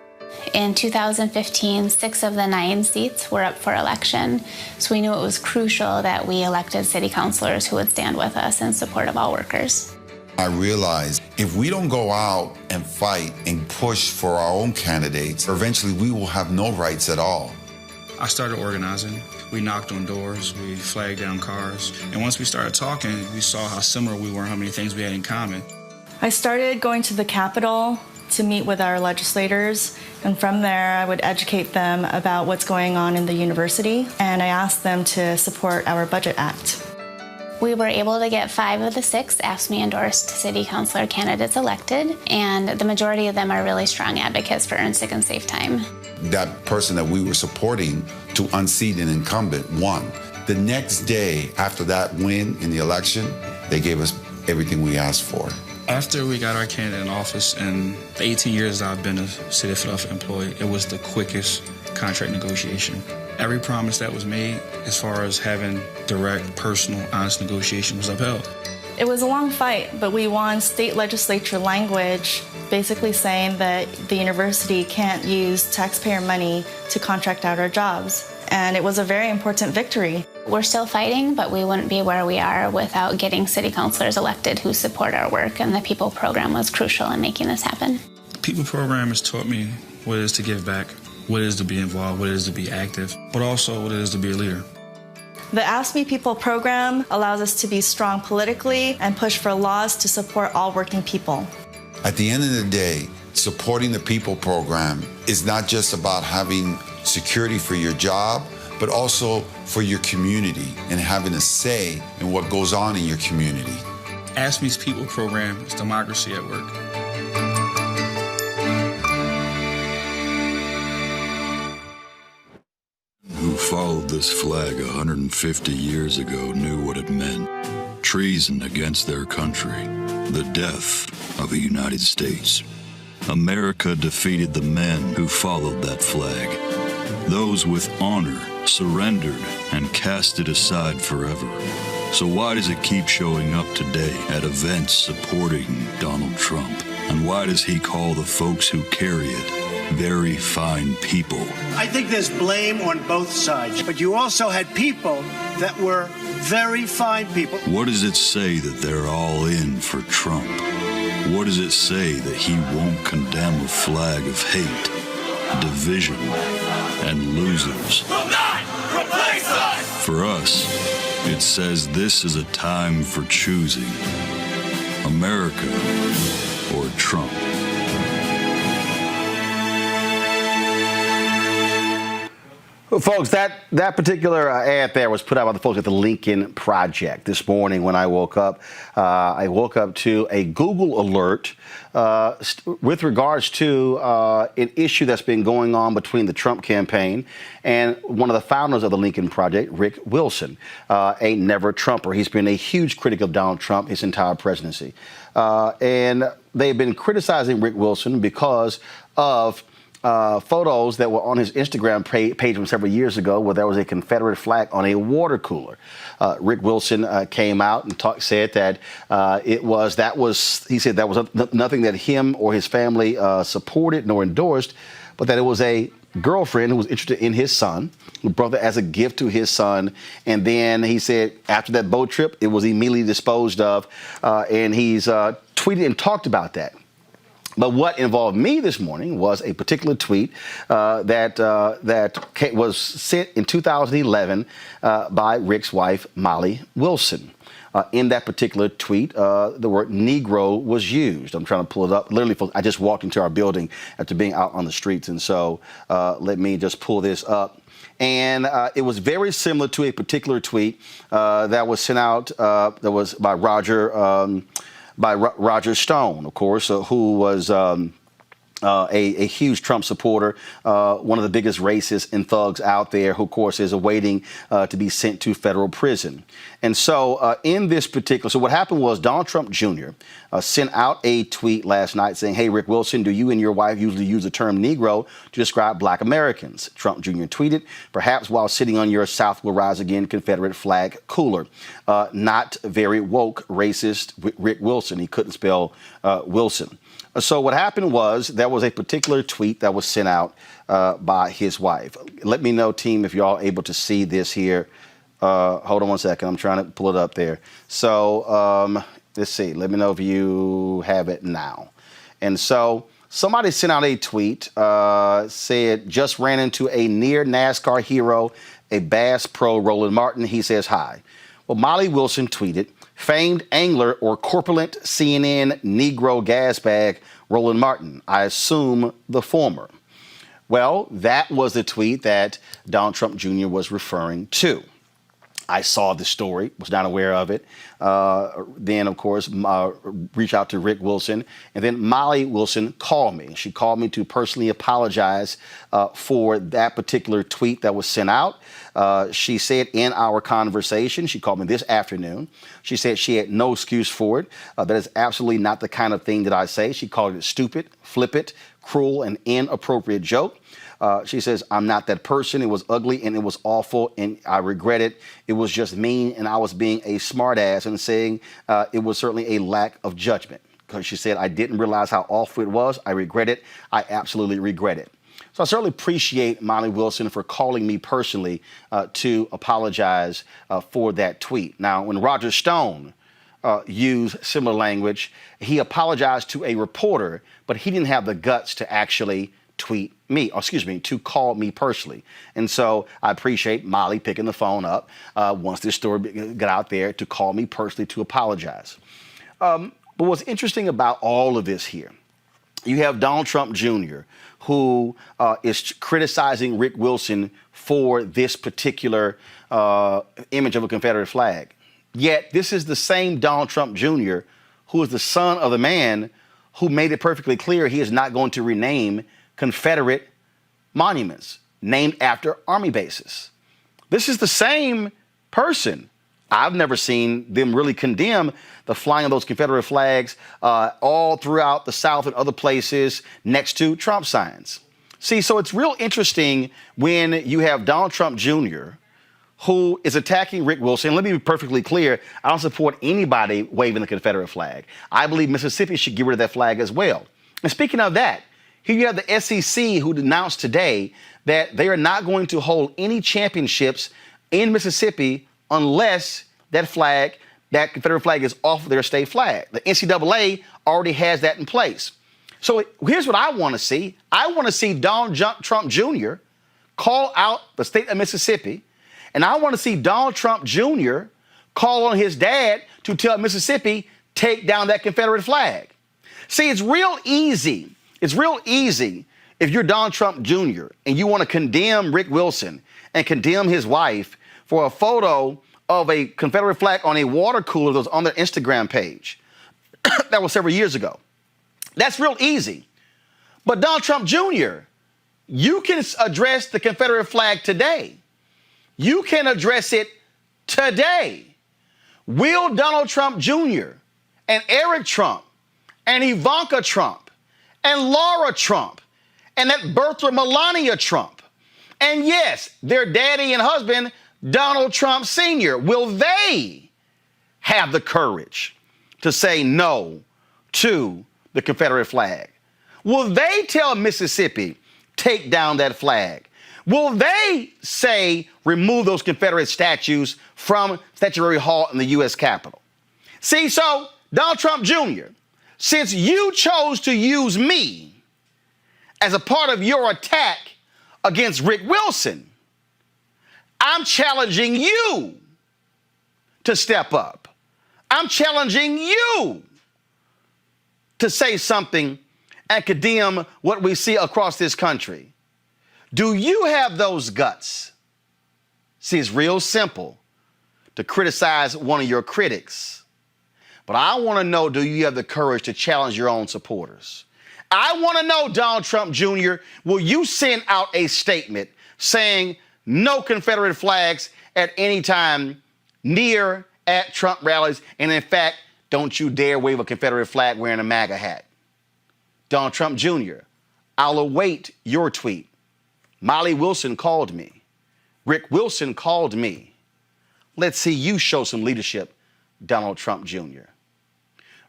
In 2015, 6 of the 9 seats were up for election, so we knew it was crucial that we elected city councilors who would stand with us in support of all workers. I realized if we don't go out and fight and push for our own candidates, eventually we will have no rights at all. I started organizing. We knocked on doors, we flagged down cars, and once we started talking, we saw how similar we were, how many things we had in common. I started going to the Capitol to meet with our legislators, and from there I would educate them about what's going on in the university, and I asked them to support our Budget Act. We were able to get 5 of the 6 AFSCME-endorsed city councilor candidates elected, and the majority of them are really strong advocates for earned sick and safe time. That person that we were supporting to unseat an incumbent won. The next day after that win in the election, they gave us everything we asked for. After we got our candidate in office, and the 18 years I've been a City of Philadelphia employee, it was the quickest contract negotiation. Every promise that was made as far as having direct, personal, honest negotiation was upheld. It was a long fight, but we won state legislature language basically saying that the university can't use taxpayer money to contract out our jobs. And it was a very important victory. We're still fighting, but we wouldn't be where we are without getting city councilors elected who support our work, and the PEOPLE program was crucial in making this happen. The PEOPLE program has taught me what it is to give back, what it is to be involved, what it is to be active, but also what it is to be a leader. The Ask Me People program allows us to be strong politically and push for laws to support all working people. At the end of the day, supporting the PEOPLE program is not just about having security for your job, but also for your community and having a say in what goes on in your community. Ask Me's PEOPLE program is democracy at work. Who followed this flag 150 years ago knew what it meant. Treason against their country. The death of the United States. America defeated the men who followed that flag. Those with honor surrendered and cast it aside forever. So why does it keep showing up today at events supporting Donald Trump? And why does he call the folks who carry it very fine people? I think there's blame on both sides, but you also had people that were very fine people. What does it say that they're all in for Trump? What does it say that he won't condemn a flag of hate, division, and losers? Will not replace us! For us, it says this is a time for choosing America or Trump. Well, folks, that particular ad there was put out by the folks at the Lincoln Project. This morning when I woke up to a Google alert with regards to an issue that's been going on between the Trump campaign and one of the founders of the Lincoln Project, Rick Wilson, a never-Trumper. He's been a huge critic of Donald Trump his entire presidency. And they've been criticizing Rick Wilson because of photos that were on his Instagram page from several years ago where there was a Confederate flag on a water cooler. Rick Wilson came out and said that he said that was nothing that him or his family supported nor endorsed, but that it was a girlfriend who was interested in his son, who brought that as a gift to his son. And then he said after that boat trip, it was immediately disposed of. And he's tweeted and talked about that. But what involved me this morning was a particular tweet that was sent in 2011 by Rick's wife, Molly Wilson. In that particular tweet, the word Negro was used. I'm trying to pull it up. Literally, folks, I just walked into our building after being out on the streets. And so let me just pull this up. And it was very similar to a particular tweet that was sent out that was by Roger Stone, of course, who was a huge Trump supporter, one of the biggest racists and thugs out there, who, of course, is awaiting to be sent to federal prison. And so in this particular, so what happened was Donald Trump Jr. Sent out a tweet last night saying, "Hey, Rick Wilson, do you and your wife usually use the term Negro to describe black Americans?" Trump Jr. tweeted, "Perhaps while sitting on your South will rise again Confederate flag cooler. Not very woke, racist Rick Wilson." He couldn't spell Wilson. So what happened was there was a particular tweet that was sent out by his wife. Let me know, team, if you're all able to see this here. Hold on one second. I'm trying to pull it up there. So let's see. Let me know if you have it now. And so somebody sent out a tweet, said, "Just ran into a near NASCAR hero, a Bass Pro, Roland Martin. He says hi." Well, Molly Wilson tweeted, "Famed angler or corpulent CNN Negro gas bag, Roland Martin. I assume the former." Well, that was the tweet that Donald Trump Jr. was referring to. I saw the story, was not aware of it. Then, of course, reached out to Rick Wilson. And then Molly Wilson called me. She called me to personally apologize for that particular tweet that was sent out. She said in our conversation, she called me this afternoon, she said she had no excuse for it. That is absolutely not the kind of thing that I say. She called it stupid, flippant, cruel, and inappropriate joke. She says, "I'm not that person. It was ugly and it was awful and I regret it. It was just mean and I was being a smartass and saying it was certainly a lack of judgment." Because she said, "I didn't realize how awful it was. I regret it. I absolutely regret it." So I certainly appreciate Molly Wilson for calling me personally to apologize for that tweet. Now, when Roger Stone used similar language, he apologized to a reporter, but he didn't have the guts to actually tweet me, or excuse me, to call me personally. And so I appreciate Molly picking the phone up once this story got out there to call me personally to apologize. But what's interesting about all of this here, you have Donald Trump Jr., who is criticizing Rick Wilson for this particular image of a Confederate flag. Yet this is the same Donald Trump Jr. who is the son of the man who made it perfectly clear he is not going to rename Confederate monuments named after army bases. This is the same person. I've never seen them really condemn the flying of those Confederate flags all throughout the South and other places next to Trump signs. See, so it's real interesting when you have Donald Trump Jr., who is attacking Rick Wilson. Let me be perfectly clear. I don't support anybody waving the Confederate flag. I believe Mississippi should get rid of that flag as well. And speaking of that, here you have the SEC who announced today that they are not going to hold any championships in Mississippi unless that flag that Confederate flag is off of their state flag. The NCAA already has that in place. So here's what I want to see. I want to see Donald Trump Jr. call out the state of Mississippi, and I want to see Donald Trump Jr. call on his dad to tell Mississippi, take down that Confederate flag. See, it's real easy. It's real easy if you're Donald Trump Jr. and you want to condemn Rick Wilson and condemn his wife for a photo of a Confederate flag on a water cooler that was on their Instagram page. That was several years ago. That's real easy. But Donald Trump Jr., you can address the Confederate flag today. You can address it today. Will Donald Trump Jr. and Eric Trump and Ivanka Trump and Laura Trump and that birther Melania Trump, and yes, their daddy and husband, Donald Trump Sr., will they have the courage to say no to the Confederate flag? Will they tell Mississippi, take down that flag? Will they say, remove those Confederate statues from Statuary Hall in the U.S. Capitol? See, so Donald Trump Jr., since you chose to use me as a part of your attack against Rick Wilson, I'm challenging you to step up. I'm challenging you to say something and condemn what we see across this country. Do you have those guts? See, it's real simple to criticize one of your critics. But I want to know, do you have the courage to challenge your own supporters? I want to know, Donald Trump Jr., will you send out a statement saying no Confederate flags at any time near, at Trump rallies, and in fact, don't you dare wave a Confederate flag wearing a MAGA hat? Donald Trump Jr., I'll await your tweet. Molly Wilson called me. Rick Wilson called me. Let's see you show some leadership, Donald Trump Jr.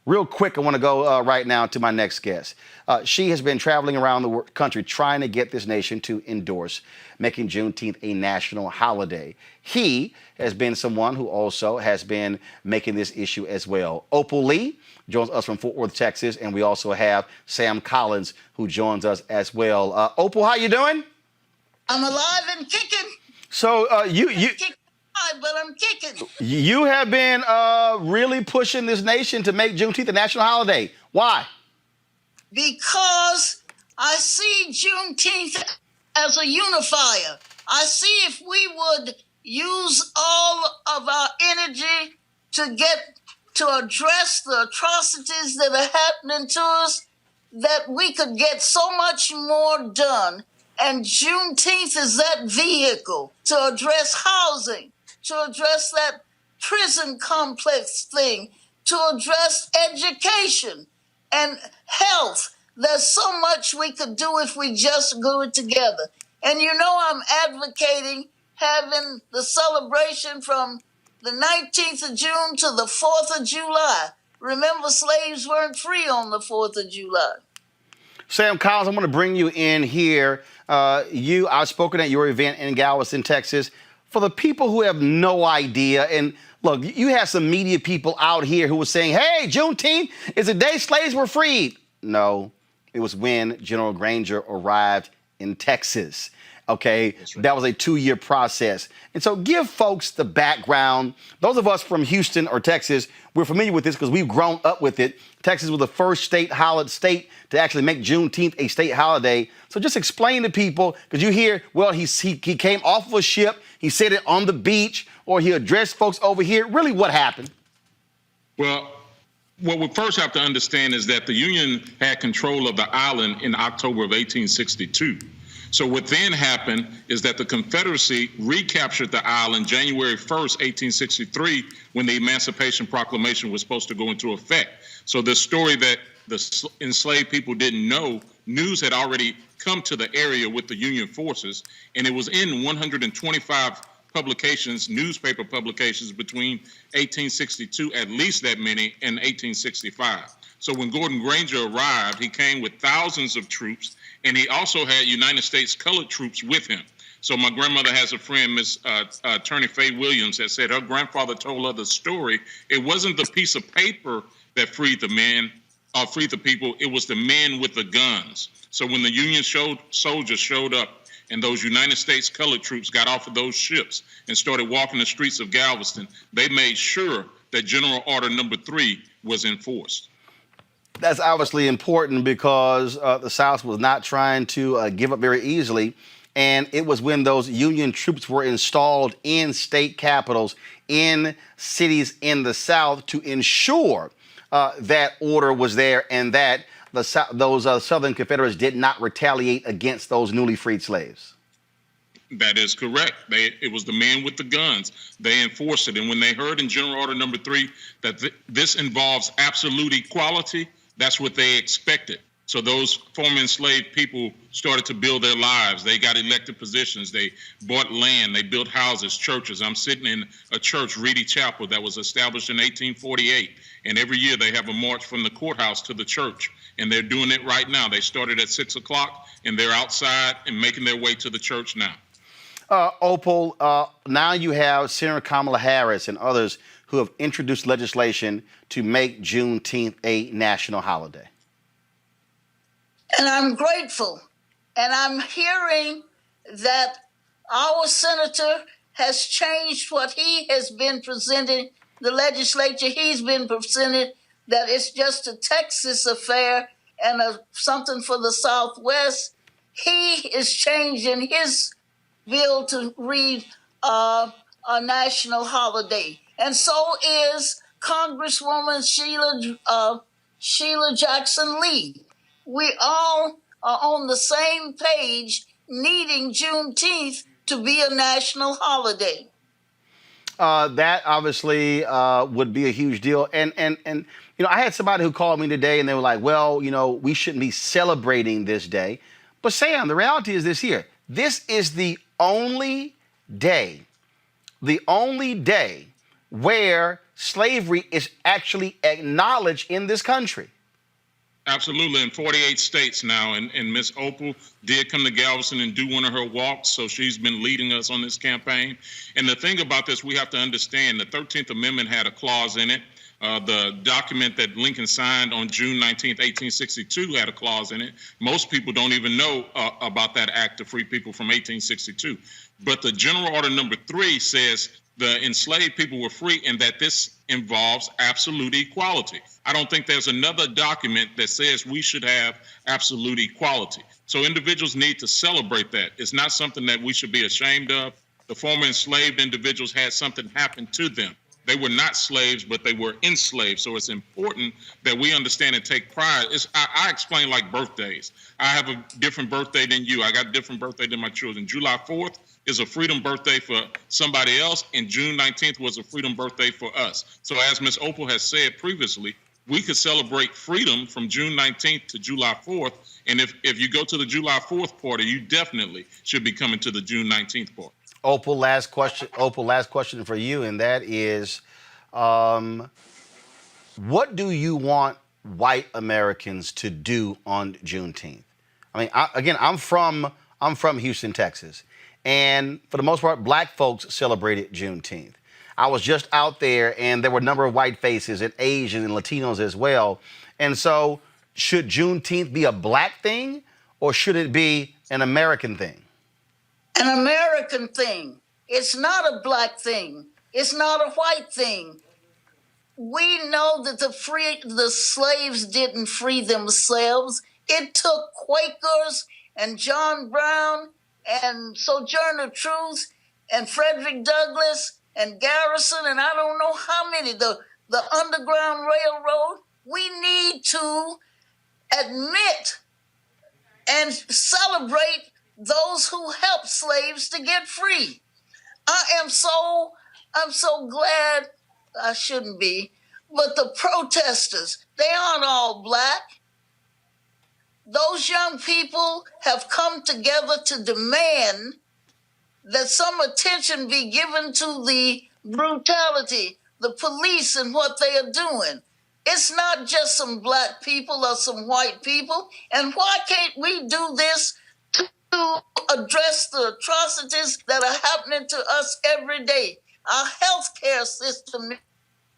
Real quick, I want to go right now to my next guest. She has been traveling around the country trying to get this nation to endorse making Juneteenth a national holiday. He has been someone who also has been making this issue as well. Opal Lee joins us from Fort Worth, Texas, and we also have Sam Collins who joins us as well. Opal, how you doing? I'm alive and kicking. So But I'm kicking. You have been really pushing this nation to make Juneteenth a national holiday. Why? Because I see Juneteenth as a unifier. I see if we would use all of our energy to address the atrocities that are happening to us, that we could get so much more done. And Juneteenth is that vehicle to address housing, to address that prison complex thing, to address education and health. There's so much we could do if we just do it together. And you know I'm advocating having the celebration from the 19th of June to the 4th of July. Remember, slaves weren't free on the 4th of July. Sam Collins, I'm going to bring you in here. I've spoken at your event in Galveston, Texas. For the people who have no idea, and look, you have some media people out here who were saying, hey, Juneteenth is the day slaves were freed. No, it was when General Granger arrived in Texas. Okay, right. That was a 2-year process. And so give folks the background. Those of us from Houston or Texas, we're familiar with this because we've grown up with it. Texas was the first state to actually make Juneteenth a state holiday. So just explain to people, because you hear, well, he came off of a ship, he said it on the beach, or he addressed folks over here. Really, what happened? Well, what we first have to understand is that the Union had control of the island in October of 1862. So what then happened is that the Confederacy recaptured the island January 1st, 1863, when the Emancipation Proclamation was supposed to go into effect. So the story that the enslaved people didn't know, news had already come to the area with the Union forces, and it was in 125 publications, newspaper publications between 1862, at least that many, and 1865. So when Gordon Granger arrived, he came with thousands of troops, and he also had United States colored troops with him. So my grandmother has a friend, Miss Attorney Faye Williams, that said her grandfather told her the story. It wasn't the piece of paper that freed the men, freed the people. It was the men with the guns. So when the Union soldiers showed up and those United States colored troops got off of those ships and started walking the streets of Galveston, they made sure that General Order Number 3 was enforced. That's obviously important because the South was not trying to give up very easily. And it was when those Union troops were installed in state capitals, in cities in the South, to ensure that order was there and that those Southern Confederates did not retaliate against those newly freed slaves. That is correct. It was the men with the guns. They enforced it. And when they heard in General Order Number 3 that this involves absolute equality, that's what they expected. So those former enslaved people started to build their lives. They got elected positions. They bought land. They built houses, churches. I'm sitting in a church, Reedy Chapel, that was established in 1848. And every year they have a march from the courthouse to the church. And they're doing it right now. They started at 6 o'clock, and they're outside and making their way to the church now. Opal, now you have Senator Kamala Harris and others who have introduced legislation to make Juneteenth a national holiday. And I'm grateful. And I'm hearing that our senator has changed what he has been presenting, the legislature he's been presenting, that it's just a Texas affair and something for the Southwest. He is changing his bill to read a national holiday. And so is Congresswoman Sheila Jackson Lee. We all are on the same page, needing Juneteenth to be a national holiday. That obviously would be a huge deal. And you know, I had somebody who called me today and they were like, well, you know, we shouldn't be celebrating this day. But Sam, the reality is this here. This is the only day where slavery is actually acknowledged in this country. Absolutely, in 48 states now, and Miss Opal did come to Galveston and do one of her walks, so she's been leading us on this campaign. And the thing about this, we have to understand, the 13th Amendment had a clause in it. The document that Lincoln signed on June 19th, 1862 had a clause in it. Most people don't even know about that act to free people from 1862. But the General Order Number 3 says the enslaved people were free and that this involves absolute equality. I don't think there's another document that says we should have absolute equality. So individuals need to celebrate that. It's not something that we should be ashamed of. The former enslaved individuals had something happen to them. They were not slaves, but they were enslaved. So it's important that we understand and take pride. I explain like birthdays. I have a different birthday than you. I got a different birthday than my children. July 4th is a freedom birthday for somebody else, and June 19th was a freedom birthday for us. So as Ms. Opal has said previously, we could celebrate freedom from June 19th to July 4th. And if you go to the July 4th party, you definitely should be coming to the June 19th party. Opal, last question for you, and that is, what do you want white Americans to do on Juneteenth? I mean, I'm from Houston, Texas, and for the most part, black folks celebrated Juneteenth. I was just out there, and there were a number of white faces, and Asian and Latinos as well. And so, should Juneteenth be a black thing, or should it be an American thing? An American thing. It's not a black thing. It's not a white thing. We know that the slaves didn't free themselves. It took Quakers and John Brown and Sojourner Truth and Frederick Douglass and Garrison and I don't know how many, the Underground Railroad. We need to admit and celebrate those who helped slaves to get free. I'm so glad, I shouldn't be, but the protesters, they aren't all black. Those young people have come together to demand that some attention be given to the brutality, the police and what they are doing. It's not just some black people or some white people. And why can't we do this to address the atrocities that are happening to us every day? Our healthcare system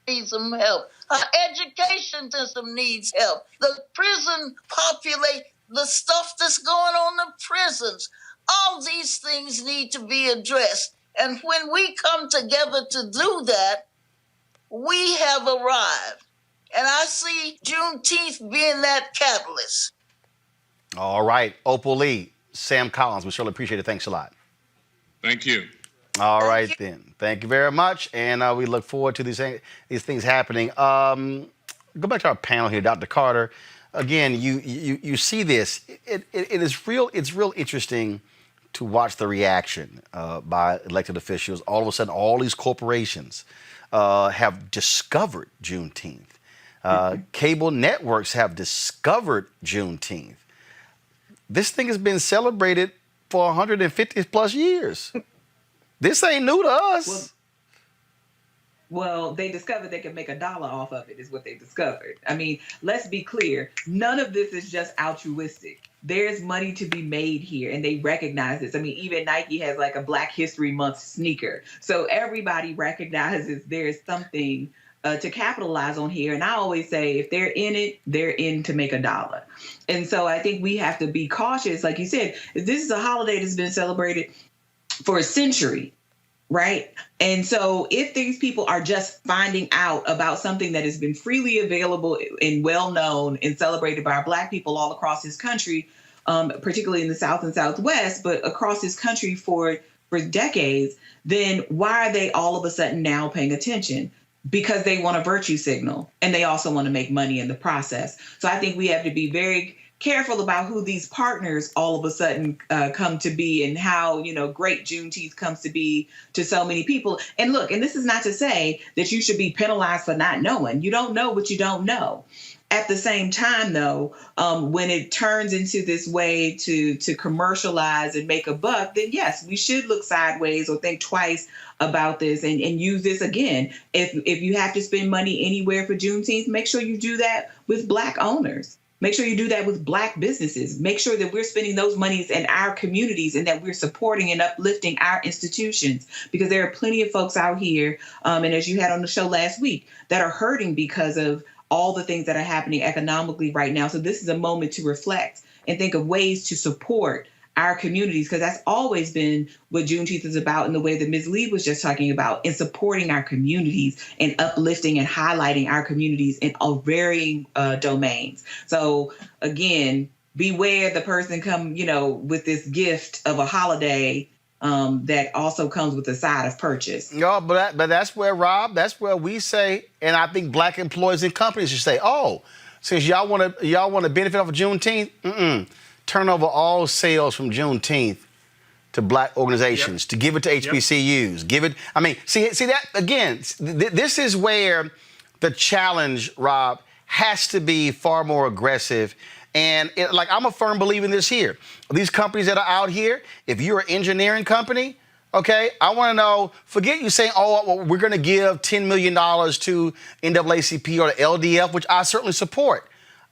needs some help. Our education system needs help. The prison population, the stuff that's going on in the prisons, all these things need to be addressed. And when we come together to do that, we have arrived. And I see Juneteenth being that catalyst. All right. Opal Lee, Sam Collins, we surely appreciate it. Thanks a lot. Thank you. All right, then. Thank you very much. And we look forward to these things happening. Go back to our panel here, Dr. Carter. Again, you see this. It's real interesting to watch the reaction by elected officials. All of a sudden, all these corporations have discovered Juneteenth. Cable networks have discovered Juneteenth. This thing has been celebrated for 150 plus years. This ain't new to us. Well, they discovered they could make $1 off of it, is what they discovered. I mean, let's be clear. None of this is just altruistic. There's money to be made here, and they recognize this. I mean, even Nike has like a Black History Month sneaker. So everybody recognizes there's something to capitalize on here. And I always say, if they're in it, they're in to make $1. And so I think we have to be cautious. Like you said, this is a holiday that's been celebrated for a century, right? And so if these people are just finding out about something that has been freely available and well known and celebrated by Black people all across this country, particularly in the South and Southwest, but across this country for decades, then why are they all of a sudden now paying attention? Because they want a virtue signal, and they also want to make money in the process. So I think we have to be very careful about who these partners all of a sudden come to be, and how, great Juneteenth comes to be to so many people. And look, and this is not to say that you should be penalized for not knowing. You don't know what you don't know. At the same time, though, when it turns into this way to commercialize and make a buck, then yes, we should look sideways or think twice about this and use this again. If you have to spend money anywhere for Juneteenth, make sure you do that with Black owners. Make sure you do that with Black businesses. Make sure that we're spending those monies in our communities and that we're supporting and uplifting our institutions, because there are plenty of folks out here, and as you had on the show last week, that are hurting because of all the things that are happening economically right now. So this is a moment to reflect and think of ways to support our communities, because that's always been what Juneteenth is about, in the way that Ms. Lee was just talking about, in supporting our communities and uplifting and highlighting our communities in all varying domains. So again, beware the person come, with this gift of a holiday that also comes with a side of purchase. No, but that's where, Rob, that's where we say, and I think Black employers and companies should say, oh, since y'all want to benefit off of Juneteenth, turn over all sales from Juneteenth to Black organizations, to give it to HBCUs. Give it. I mean, see that again. This is where the challenge, Rob, has to be far more aggressive. And I'm a firm believer in this here. These companies that are out here, if you're an engineering company, okay, I want to know, forget you saying, oh, well, we're going to give $10 million to NAACP or the LDF, which I certainly support.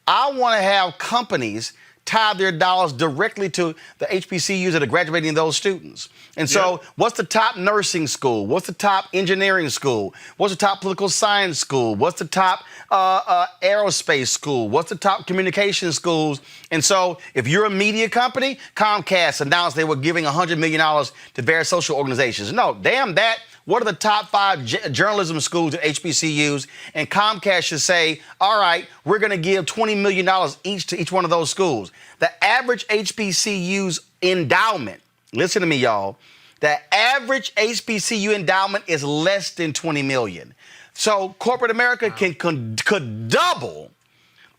I want to have companies tie their dollars directly to the HBCUs that are graduating those students. And so what's the top nursing school? What's the top engineering school? What's the top political science school? What's the top aerospace school? What's the top communication schools? And so if you're a media company, Comcast announced they were giving $100 million to various social organizations. No, damn that. What are the top 5 journalism schools at HBCUs? And Comcast should say, all right, we're going to give $20 million each to each one of those schools. The average HBCU's endowment, listen to me, y'all, the average HBCU endowment is less than $20 million. So corporate America could double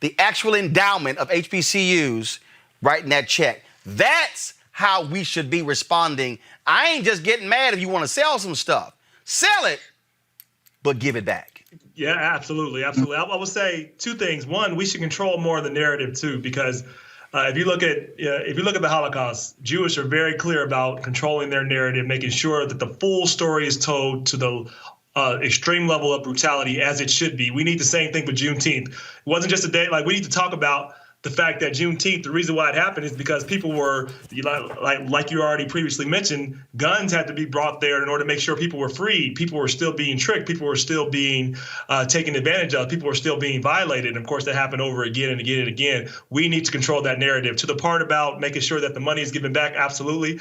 the actual endowment of HBCUs writing that check. That's how we should be responding. I ain't just getting mad if you want to sell some stuff. Sell it, but give it back. Yeah, absolutely. Absolutely. I would say 2 things. One, we should control more of the narrative, too, because If you look at the Holocaust, Jewish are very clear about controlling their narrative, making sure that the full story is told to the extreme level of brutality as it should be. We need the same thing with Juneteenth. It wasn't just a day. Like, we need to talk about the fact that Juneteenth, the reason why it happened is because people were, like you already previously mentioned, guns had to be brought there in order to make sure people were freed. People were still being tricked. People were still being taken advantage of. People were still being violated. And of course, that happened over again and again and again. We need to control that narrative. To the part about making sure that the money is given back, absolutely.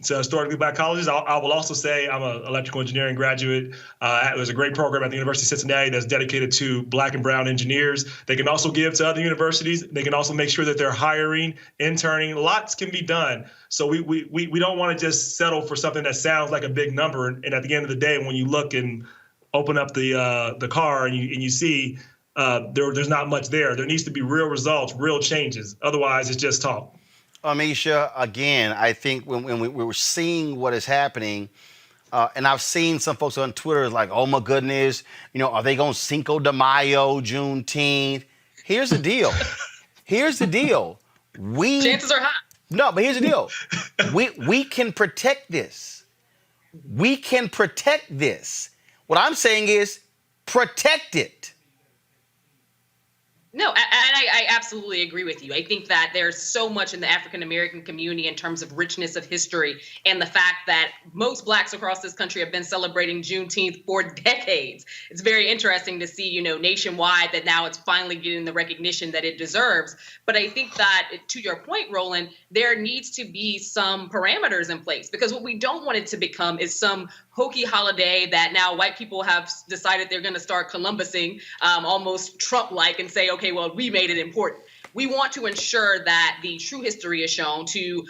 So historically black colleges, I will also say I'm an electrical engineering graduate. There's a great program at the University of Cincinnati that's dedicated to black and brown engineers. They can also give to other universities. They can also make sure that they're hiring, interning. Lots can be done. So we don't want to just settle for something that sounds like a big number. And at the end of the day, when you look and open up the car and you see there's not much there. There needs to be real results, real changes. Otherwise, it's just talk. Amisha, again, I think when we were seeing what is happening, and I've seen some folks on Twitter like, oh my goodness, are they going to Cinco de Mayo, Juneteenth? Here's the deal. Chances are high. No, but here's the deal. We can protect this. We can protect this. What I'm saying is protect it. No, and I absolutely agree with you. I think that there's so much in the African-American community in terms of richness of history and the fact that most blacks across this country have been celebrating Juneteenth for decades. It's very interesting to see, nationwide that now it's finally getting the recognition that it deserves. But I think that, to your point, Roland, there needs to be some parameters in place, because what we don't want it to become is some hokey holiday that now white people have decided they're going to start Columbusing, almost Trump-like, and say, okay, well, we made it important. We want to ensure that the true history is shown. To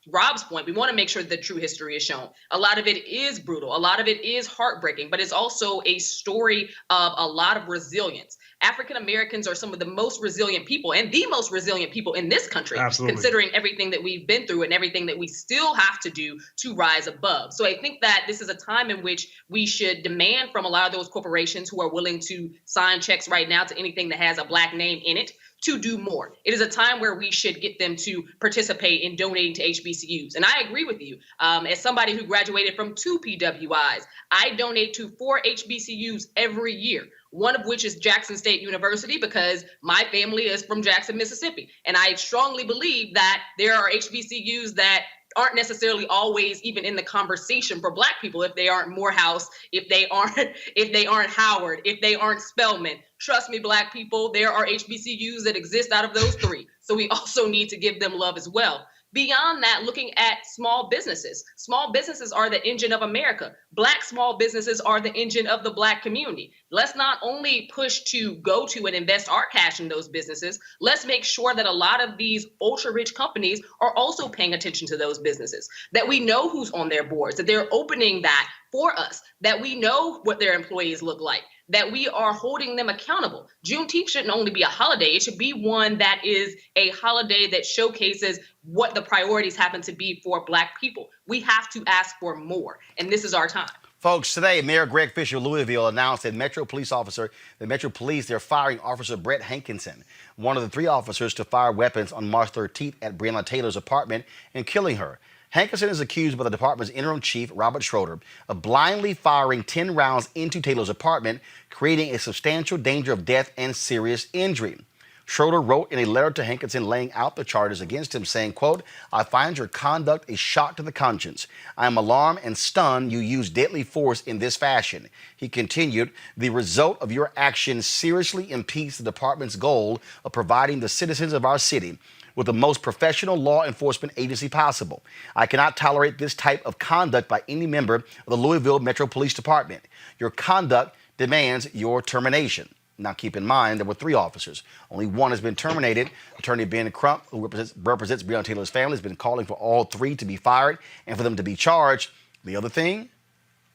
Rob's point, we want to make sure the true history is shown. A lot of it is brutal. A lot of it is heartbreaking, but it's also a story of a lot of resilience. African Americans are some of the most resilient people and the most resilient people in this country, Absolutely. Considering everything that we've been through and everything that we still have to do to rise above. So I think that this is a time in which we should demand from a lot of those corporations who are willing to sign checks right now to anything that has a black name in it to do more. It is a time where we should get them to participate in donating to HBCUs. And I agree with you. As somebody who graduated from 2 PWIs, I donate to 4 HBCUs every year, one of which is Jackson State University, because my family is from Jackson, Mississippi. And I strongly believe that there are HBCUs that aren't necessarily always even in the conversation for black people if they aren't Morehouse, if they aren't Howard, if they aren't Spelman. Trust me, black people, there are HBCUs that exist out of those 3. So we also need to give them love as well. Beyond that, looking at small businesses. Small businesses are the engine of America. Black small businesses are the engine of the black community. Let's not only push to go to and invest our cash in those businesses, let's make sure that a lot of these ultra-rich companies are also paying attention to those businesses, that we know who's on their boards, that they're opening that for us, that we know what their employees look like, that we are holding them accountable. Juneteenth shouldn't only be a holiday. It should be one that is a holiday that showcases what the priorities happen to be for black people. We have to ask for more, and this is our time. Folks, today, Mayor Greg Fisher of Louisville announced that Metro Police, they're firing Officer Brett Hankinson, one of the 3 officers to fire weapons on March 13th at Breonna Taylor's apartment and killing her. Hankinson is accused by the department's interim chief, Robert Schroeder, of blindly firing 10 rounds into Taylor's apartment, creating a substantial danger of death and serious injury. Schroeder wrote in a letter to Hankinson laying out the charges against him, saying, quote, "I find your conduct a shock to the conscience. I am alarmed and stunned you use deadly force in this fashion." He continued, "The result of your actions seriously impedes the department's goal of providing the citizens of our city with the most professional law enforcement agency possible. I cannot tolerate this type of conduct by any member of the Louisville Metro Police Department. Your conduct demands your termination." Now, keep in mind, there were 3 officers. Only 1 has been terminated. Attorney Ben Crump, who represents Breonna Taylor's family, has been calling for all 3 to be fired and for them to be charged. The other thing,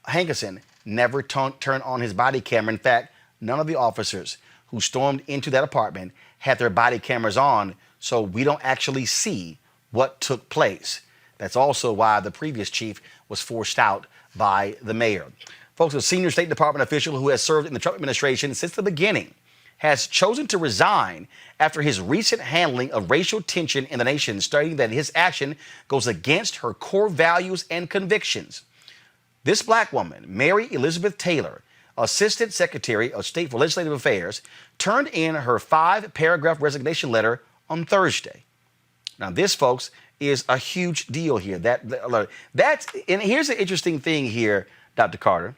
Hankinson never turned on his body camera. In fact, none of the officers who stormed into that apartment had their body cameras on, so we don't actually see what took place. That's also why the previous chief was forced out by the mayor. Folks, a senior State Department official who has served in the Trump administration since the beginning has chosen to resign after his recent handling of racial tension in the nation, stating that his action goes against her core values and convictions. This black woman, Mary Elizabeth Taylor, Assistant Secretary of State for Legislative Affairs, turned in her 5-paragraph resignation letter on Thursday. Now, this, folks, is a huge deal here. And here's the interesting thing here, Dr. Carter.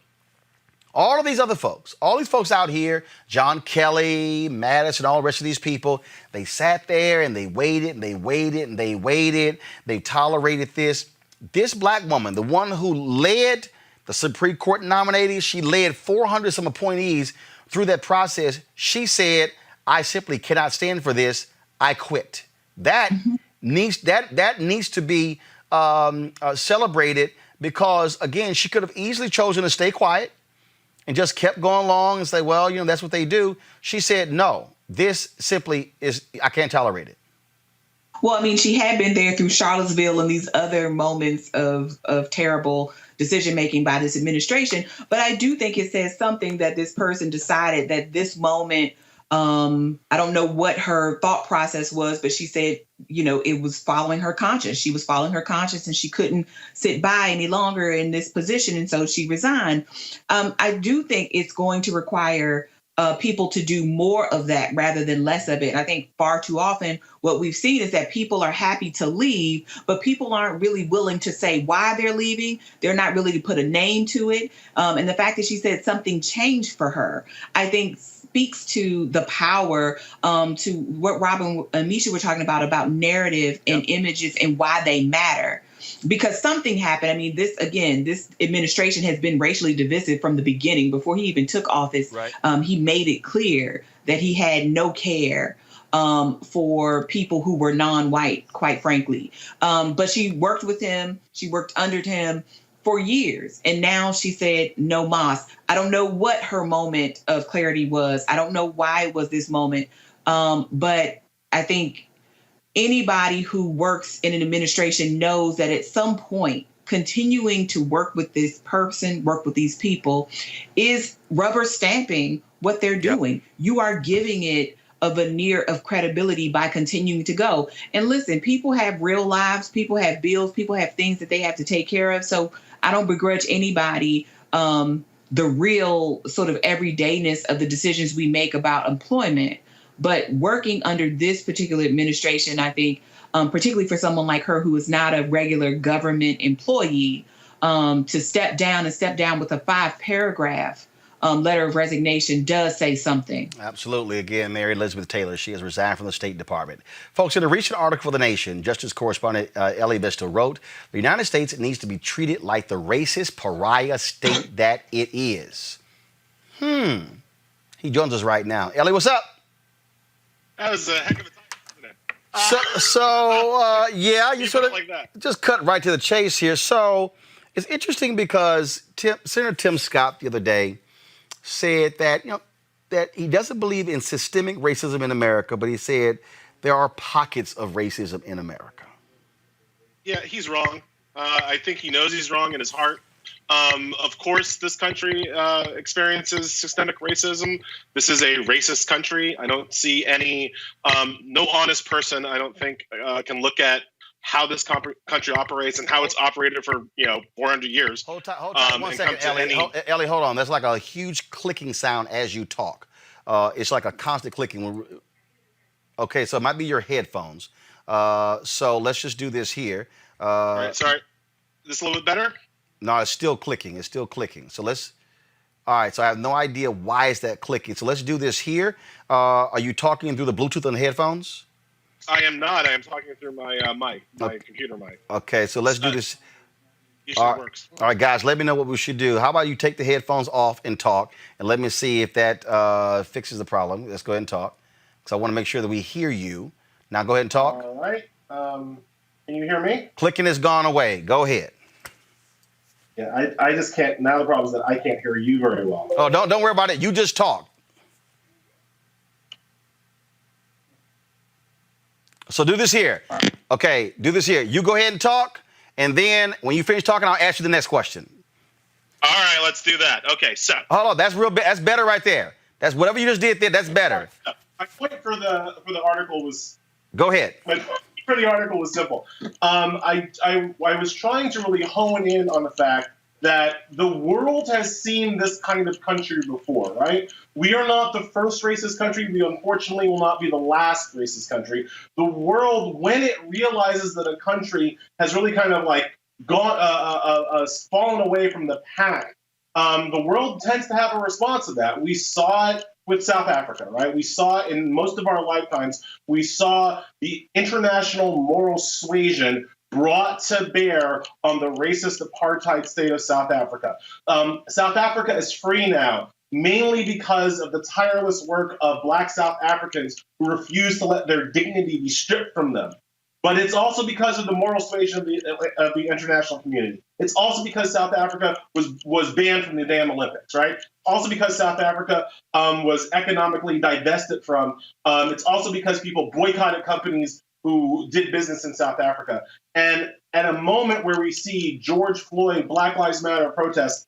All of these other folks, all these folks out here, John Kelly, Mattis, and all the rest of these people, they sat there and they waited and they waited and they waited. They tolerated this. This black woman, the one who led the Supreme Court nominees, she led 400 some appointees through that process. She said, I simply cannot stand for this. I quit. That needs to be celebrated because, again, she could have easily chosen to stay quiet and just kept going along and say, well, you know, that's what they do. She said, no, this simply is, I can't tolerate it. Well, I mean, she had been there through Charlottesville and these other moments of terrible decision-making by this administration. But I do think it says something that this person decided that this moment, I don't know what her thought process was, but she said, you know, it was following her conscience. She was following her conscience and she couldn't sit by any longer in this position. And so she resigned. I do think it's going to require people to do more of that rather than less of it. And I think far too often what we've seen is that people are happy to leave, but people aren't really willing to say why they're leaving. They're not really to put a name to it. And the fact that she said something changed for her, I think speaks to the power, to what Robin and Misha were talking about narrative and images and why they matter. Because something happened. I mean, this administration has been racially divisive from the beginning. Before he even took office, he made it clear that he had no care for people who were non-white, quite frankly. But she worked with him. She worked under him for years. And now she said, no mas. I don't know what her moment of clarity was. I don't know why it was this moment. But I think anybody who works in an administration knows that at some point, continuing to work with this person, work with these people, is rubber stamping what they're doing. You are giving it a veneer of credibility by continuing to go. And listen, people have real lives, people have bills, people have things that they have to take care of. So I don't begrudge anybody the real sort of everydayness of the decisions we make about employment. But working under this particular administration, I think, particularly for someone like her who is not a regular government employee, to step down with a 5-paragraph letter of resignation does say something. Absolutely. Again, Mary Elizabeth Taylor, she has resigned from the State Department. Folks, in a recent article for The Nation, Justice correspondent Ellie Vista wrote, the United States needs to be treated like the racist pariah state that it is. He joins us right now. Ellie, what's up? That was a heck of a time, wasn't it? You sort of like that. Just cut right to the chase here. So it's interesting because Senator Tim Scott the other day said that, that he doesn't believe in systemic racism in America, but he said there are pockets of racism in America. Yeah, he's wrong. I think he knows he's wrong in his heart. Of course, this country experiences systemic racism. This is a racist country. I don't see no honest person, I don't think, can look at how this country operates and how it's operated for 400 years. Hold on 1 second, Ellie. Ellie, hold on. There's like a huge clicking sound as you talk. It's like a constant clicking. Okay, so it might be your headphones. So let's just do this here. All right, sorry. Is this a little bit better? No, it's still clicking. It's still clicking. So all right, so I have no idea why is that clicking. So let's do this here. Are you talking through the Bluetooth on the headphones? I am not. I am talking through my computer mic. Okay, so let's do this. Usually works. All right, guys, let me know what we should do. How about you take the headphones off and talk, and let me see if that fixes the problem. Let's go ahead and talk, because I want to make sure that we hear you. Now go ahead and talk. All right. Can you hear me? Clicking has gone away. Go ahead. Yeah, I just can't. Now the problem is that I can't hear you very well. Oh, don't worry about it. You just talk. So do this here. Okay, do this here. You go ahead and talk, and then when you finish talking, I'll ask you the next question. All right, let's do that. Okay, so. Hold on, that's better right there. That's whatever you just did there. That's better. My point for the article was. Go ahead. My point for the article was simple. I was trying to really hone in on the fact that the world has seen this kind of country before, right? We are not the first racist country. We unfortunately will not be the last racist country. The world, when it realizes that a country has really kind of like gone, fallen away from the pack, the world tends to have a response to that. We saw it with South Africa, right? We saw it in most of our lifetimes. We saw the international moral suasion brought to bear on the racist apartheid state of South Africa. South Africa is free now, mainly because of the tireless work of Black South Africans who refuse to let their dignity be stripped from them. But it's also because of the moral suasion of the international community. It's also because South Africa was banned from the damn Olympics, right? Also because South Africa was economically divested from. It's also because people boycotted companies who did business in South Africa. And at a moment where we see George Floyd, Black Lives Matter protests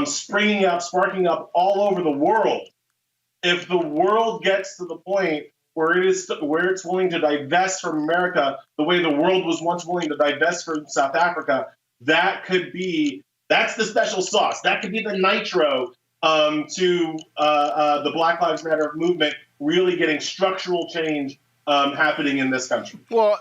springing up, sparking up all over the world, if the world gets to the point where it's willing to divest from America the way the world was once willing to divest from South Africa, that's the special sauce. That could be the nitro to the Black Lives Matter movement really getting structural change happening in this country. Well,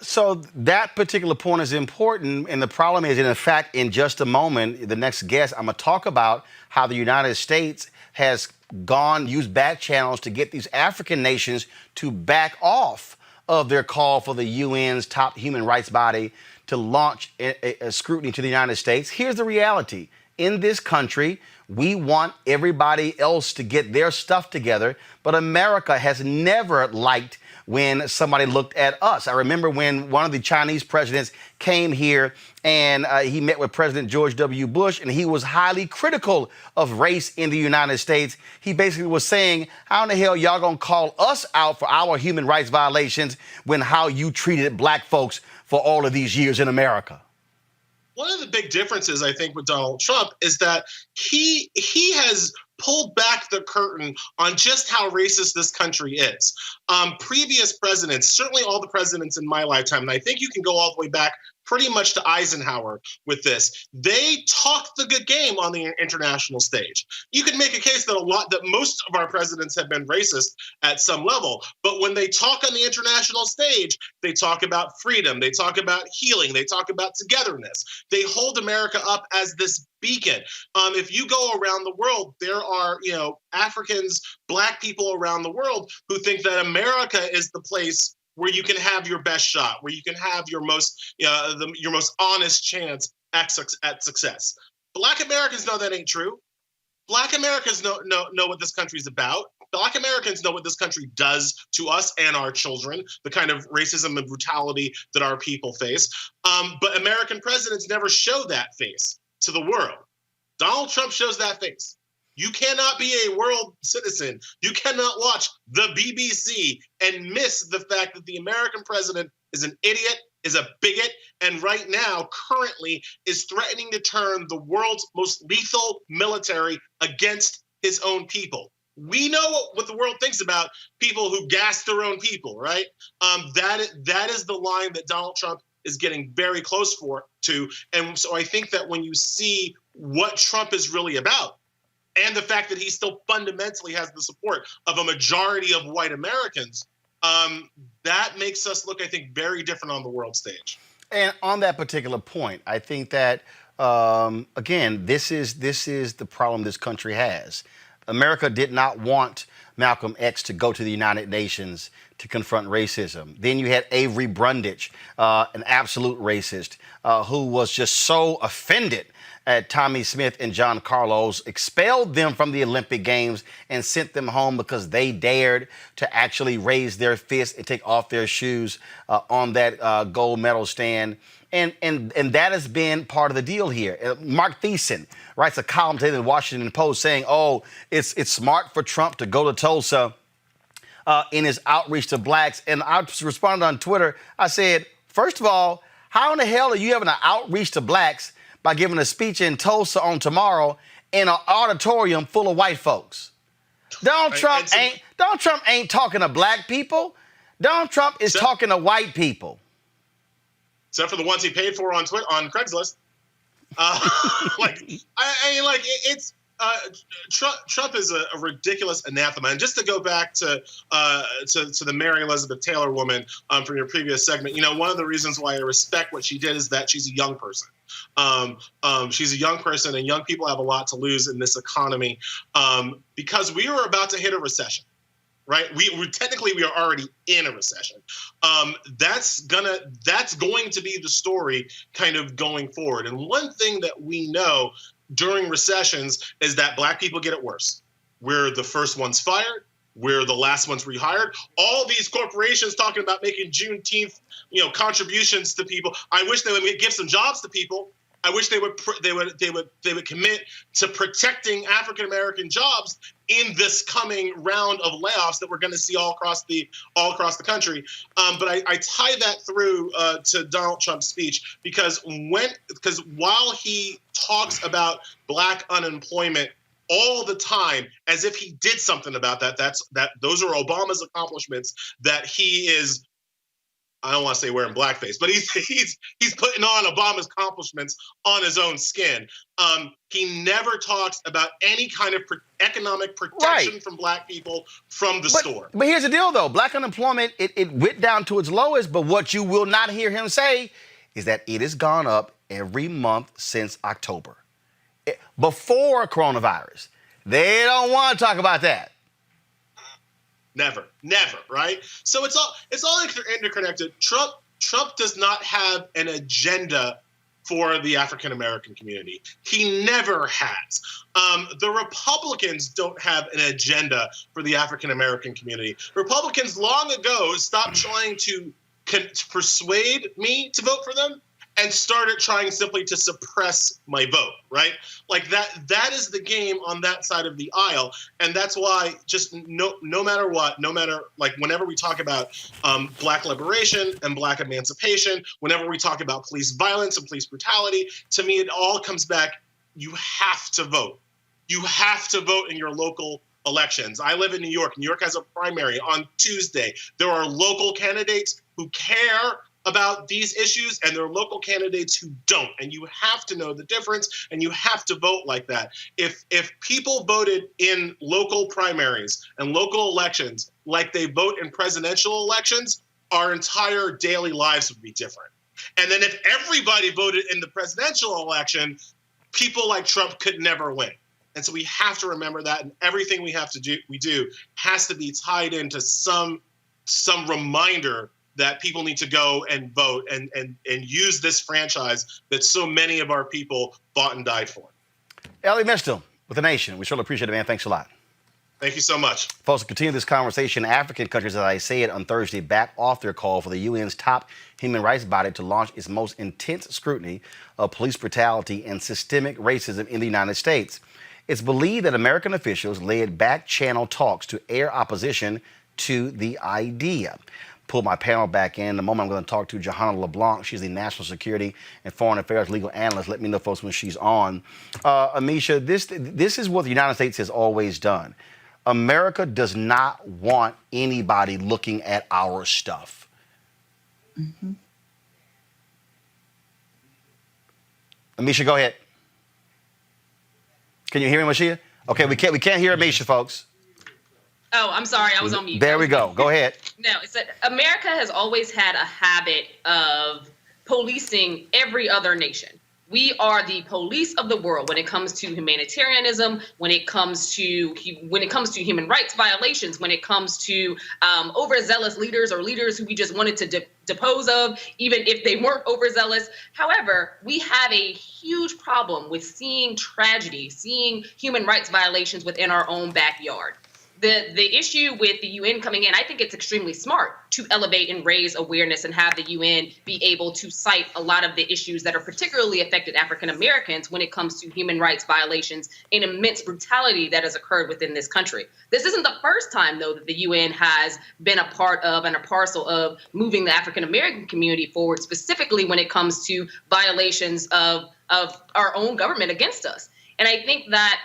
so that particular point is important, and the problem is, in fact, in just a moment, the next guest, I'm going to talk about how the United States has used back channels to get these African nations to back off of their call for the UN's top human rights body to launch a scrutiny to the United States. Here's the reality. In this country, we want everybody else to get their stuff together, but America has never liked when somebody looked at us. I remember when one of the Chinese presidents came here and he met with President George W. Bush, and he was highly critical of race in the United States. He basically was saying, how in the hell y'all gonna call us out for our human rights violations when how you treated black folks for all of these years in America? One of the big differences, I think, with Donald Trump is that he has pulled back the curtain on just how racist this country is. Previous presidents, certainly all the presidents in my lifetime, and I think you can go all the way back pretty much to Eisenhower with this. They talked the good game on the international stage. You could make a case that most of our presidents have been racist at some level, but when they talk on the international stage, they talk about freedom, they talk about healing, they talk about togetherness. They hold America up as this beacon. If you go around the world, there are, Africans, Black people around the world who think that America is the place where you can have your best shot, where you can have your most honest chance at success. Black Americans know that ain't true. Black Americans know what this country's about. Black Americans know what this country does to us and our children, the kind of racism and brutality that our people face. But American presidents never show that face to the world. Donald Trump shows that face. You cannot be a world citizen. You cannot watch the BBC and miss the fact that the American president is an idiot, is a bigot, and right now, currently, is threatening to turn the world's most lethal military against his own people. We know what the world thinks about people who gas their own people, right? That is the line that Donald Trump is getting very close to. And so I think that when you see what Trump is really about, and the fact that he still fundamentally has the support of a majority of white Americans, that makes us look, I think, very different on the world stage. And on that particular point, I think that, again, this is the problem this country has. America did not want Malcolm X to go to the United Nations to confront racism. Then you had Avery Brundage, an absolute racist, who was just so offended at Tommy Smith and John Carlos, expelled them from the Olympic Games and sent them home because they dared to actually raise their fist and take off their shoes on that gold medal stand. And that has been part of the deal here. Mark Thiessen writes a column today in the Washington Post saying, it's smart for Trump to go to Tulsa in his outreach to blacks. And I responded on Twitter. I said, first of all, how in the hell are you having an outreach to blacks by giving a speech in Tulsa on tomorrow in an auditorium full of white folks? Donald Trump ain't talking to black people. Donald Trump is talking to white people. Except for the ones he paid for on Craigslist. Trump is a ridiculous anathema. And just to go back to the Mary Elizabeth Taylor woman from your previous segment, one of the reasons why I respect what she did is that she's a young person. She's a young person, and young people have a lot to lose in this economy because we are about to hit a recession. Right, we are already in a recession. That's going to be the story kind of going forward. And one thing that we know during recessions is that black people get it worse. We're the first ones fired. We're the last ones rehired. All these corporations talking about making Juneteenth, contributions to people. I wish they would give some jobs to people. I wish they would commit to protecting African American jobs in this coming round of layoffs that we're going to see all across the country. But I tie that through to Donald Trump's speech because while he talks about black unemployment all the time as if he did something about that, those are Obama's accomplishments that he is. I don't want to say wearing blackface, but he's putting on Obama's accomplishments on his own skin. He never talks about any kind of economic protection from black people from the store. But here's the deal, though. Black unemployment, it went down to its lowest, but what you will not hear him say is that it has gone up every month since October. Before coronavirus. They don't want to talk about that. Never, right? So it's all interconnected. Trump does not have an agenda for the African American community. He never has. The Republicans don't have an agenda for the African American community. Republicans long ago stopped trying to persuade me to vote for them and started trying simply to suppress my vote, right? Like that is the game on that side of the aisle. And that's why just no matter what, whenever we talk about black liberation and black emancipation, whenever we talk about police violence and police brutality, to me, it all comes back, you have to vote. You have to vote in your local elections. I live in New York. New York has a primary on Tuesday. There are local candidates who care about these issues, and there are local candidates who don't. And you have to know the difference, and you have to vote like that. If people voted in local primaries and local elections like they vote in presidential elections, our entire daily lives would be different. And then if everybody voted in the presidential election, people like Trump could never win. And so we have to remember that, and everything we do has to be tied into some reminder that people need to go and vote and use this franchise that so many of our people fought and died for. Ellie Mistel with The Nation. We surely appreciate it, man. Thanks a lot. Thank you so much. Folks, to continue this conversation, African countries, as I said on Thursday, back off their call for the UN's top human rights body to launch its most intense scrutiny of police brutality and systemic racism in the United States. It's believed that American officials led back-channel talks to air opposition to the idea. Pull my panel back in. In a moment, I'm going to talk to Johanna LeBlanc. She's the National Security and Foreign Affairs legal analyst. Let me know, folks, when she's on. Amisha, this is what the United States has always done. America does not want anybody looking at our stuff. Mm-hmm. Amisha, go ahead. Can you hear me, Mashia? Okay, we can't hear Amisha, folks. Oh, I'm sorry. I was on mute. There we go. Go ahead. No, it's that America has always had a habit of policing every other nation. We are the police of the world when it comes to humanitarianism, when it comes to human rights violations, when it comes to overzealous leaders or leaders who we just wanted to depose of, even if they weren't overzealous. However, we have a huge problem with seeing tragedy, seeing human rights violations within our own backyard. The issue with the UN coming in, I think it's extremely smart to elevate and raise awareness and have the UN be able to cite a lot of the issues that are particularly affected African Americans when it comes to human rights violations and immense brutality that has occurred within this country. This isn't the first time, though, that the UN has been a part of and a parcel of moving the African American community forward, specifically when it comes to violations of our own government against us. And I think that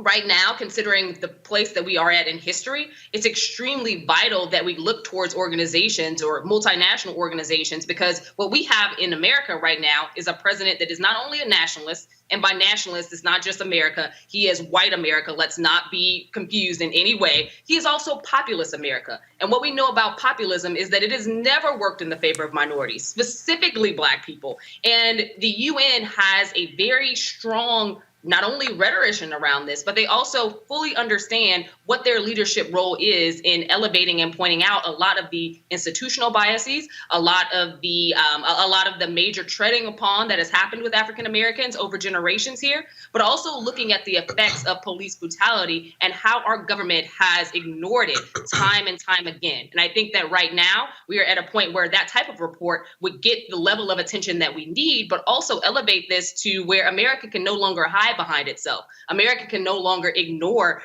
right now, considering the place that we are at in history, it's extremely vital that we look towards organizations or multinational organizations, because what we have in America right now is a president that is not only a nationalist, and by nationalist, it's not just America. He is white America. Let's not be confused in any way. He is also populist America. And what we know about populism is that it has never worked in the favor of minorities, specifically Black people. And the UN has a very strong not only rhetorician around this, but they also fully understand what their leadership role is in elevating and pointing out a lot of the institutional biases, a lot of the major treading upon that has happened with African Americans over generations here, but also looking at the effects of police brutality and how our government has ignored it time and time again. And I think that right now we are at a point where that type of report would get the level of attention that we need, but also elevate this to where America can no longer hide behind itself. America can no longer ignore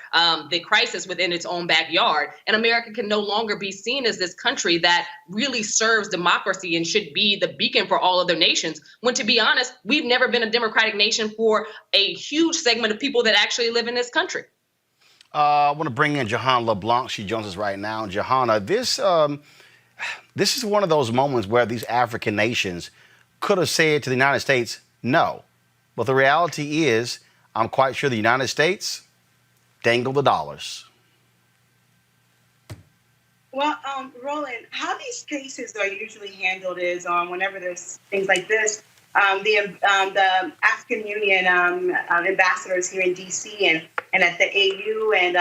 the crisis within its own backyard. And America can no longer be seen as this country that really serves democracy and should be the beacon for all other nations. When, to be honest, we've never been a democratic nation for a huge segment of people that actually live in this country. I want to bring in Johanna LeBlanc. She joins us right now. Johanna, this is one of those moments where these African nations could have said to the United States, no. But the reality is, I'm quite sure the United States dangled the dollars. Well, Roland, how these cases are usually handled is whenever there's things like this, the African Union ambassadors here in D.C. and at the AU and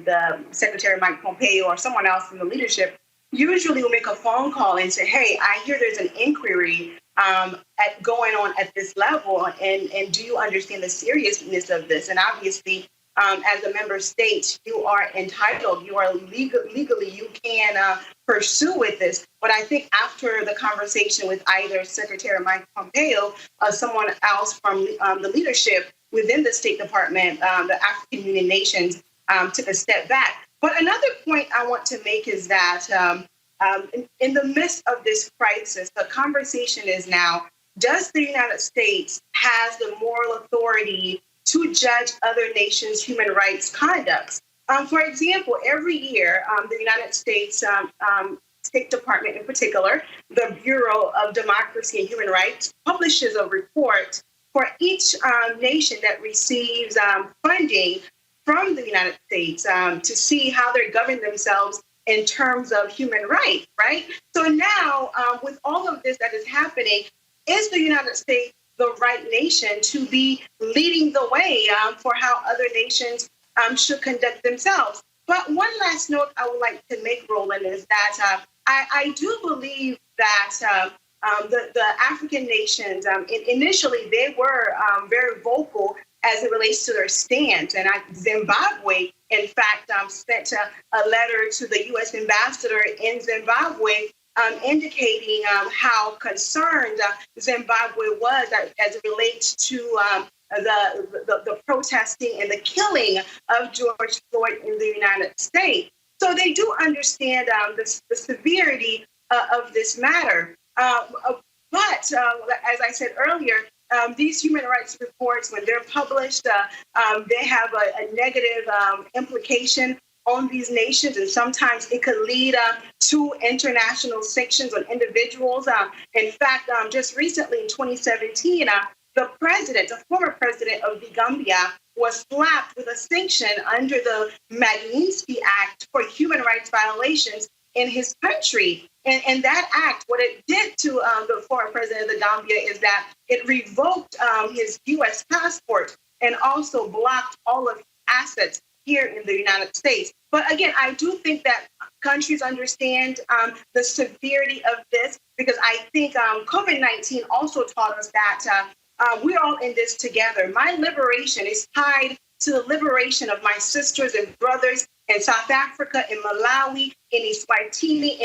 the Secretary Mike Pompeo or someone else in the leadership usually will make a phone call and say, hey, I hear there's an inquiry going on at this level, and do you understand the seriousness of this? And obviously, as a member state, you are entitled, you are legally, you can pursue with this. But I think after the conversation with either Secretary Mike Pompeo or someone else from the leadership within the State Department, the African Union nations took a step back. But another point I want to make is that in the midst of this crisis, the conversation is now, does the United States has the moral authority to judge other nations' human rights conducts? For example, every year, the United States State Department in particular, the Bureau of Democracy and Human Rights, publishes a report for each nation that receives funding from the United States to see how they're governing themselves in terms of human rights, right? So now, with all of this that is happening, is the United States the right nation to be leading the way for how other nations should conduct themselves? But one last note I would like to make, Roland, is that I do believe that the African nations, initially, they were very vocal as it relates to their stance. And Zimbabwe, in fact, sent a letter to the U.S. ambassador in Zimbabwe indicating how concerned Zimbabwe was as it relates to the protesting and the killing of George Floyd in the United States. So they do understand the severity of this matter. But as I said earlier, these human rights reports, when they're published, they have a negative implication on these nations, and sometimes it could lead to international sanctions on individuals. In fact, just recently in 2017, the former president of the Gambia, was slapped with a sanction under the Magnitsky Act for human rights violations in his country. And that act, what it did to the former president of the Gambia is that it revoked his U.S. passport and also blocked all of his assets here in the United States. But again, I do think that countries understand the severity of this, because I think COVID-19 also taught us that we're all in this together. My liberation is tied to the liberation of my sisters and brothers in South Africa, in Malawi, in Eswatini,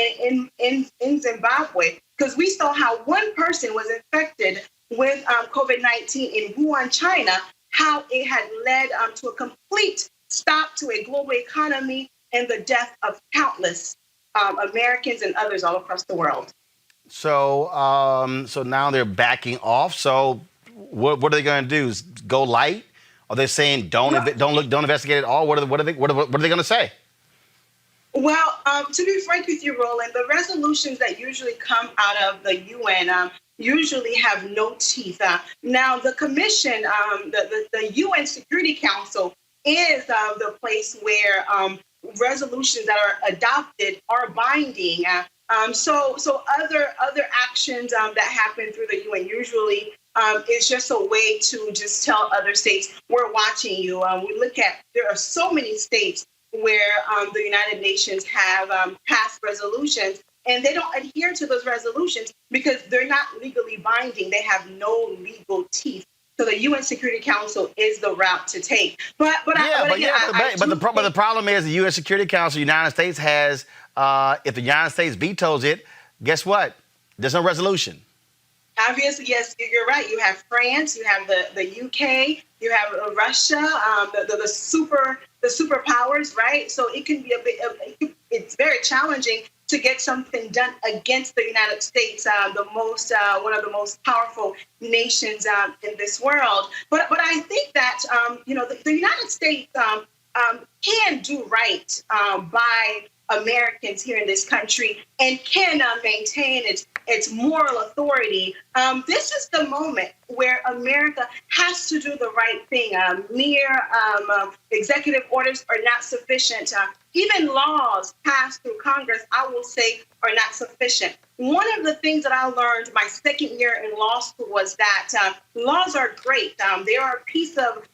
in Zimbabwe, because we saw how one person was infected with COVID-19 in Wuhan, China, how it had led to a complete stop to a global economy and the death of countless Americans and others all across the world. So, so now they're backing off. So what are they going to do? Go light Are they saying don't investigate at all? What are they going to say? Well, to be frank with you, Roland, the resolutions that usually come out of the UN usually have no teeth. Now, the Commission, the UN Security Council, is the place where resolutions that are adopted are binding. So other actions that happen through the UN usually is just a way to just tell other states, we're watching you. There are so many states where the United Nations have passed resolutions, and they don't adhere to those resolutions because they're not legally binding. They have no legal teeth. So the UN Security Council is the route to take. But the problem is the UN Security Council, the United States has, if the United States vetoes it, guess what? There's no resolution. Obviously, yes, you're right. You have France, you have the UK, you have Russia, the superpowers, right? So it can be it's very challenging to get something done against the United States, one of the most powerful nations in this world. But I think that the United States can do right by Americans here in this country and can maintain its moral authority. This is the moment where America has to do the right thing. Mere executive orders are not sufficient. Even laws passed through Congress, I will say, are not sufficient. One of the things that I learned my second year in law school was that laws are great. They are a piece of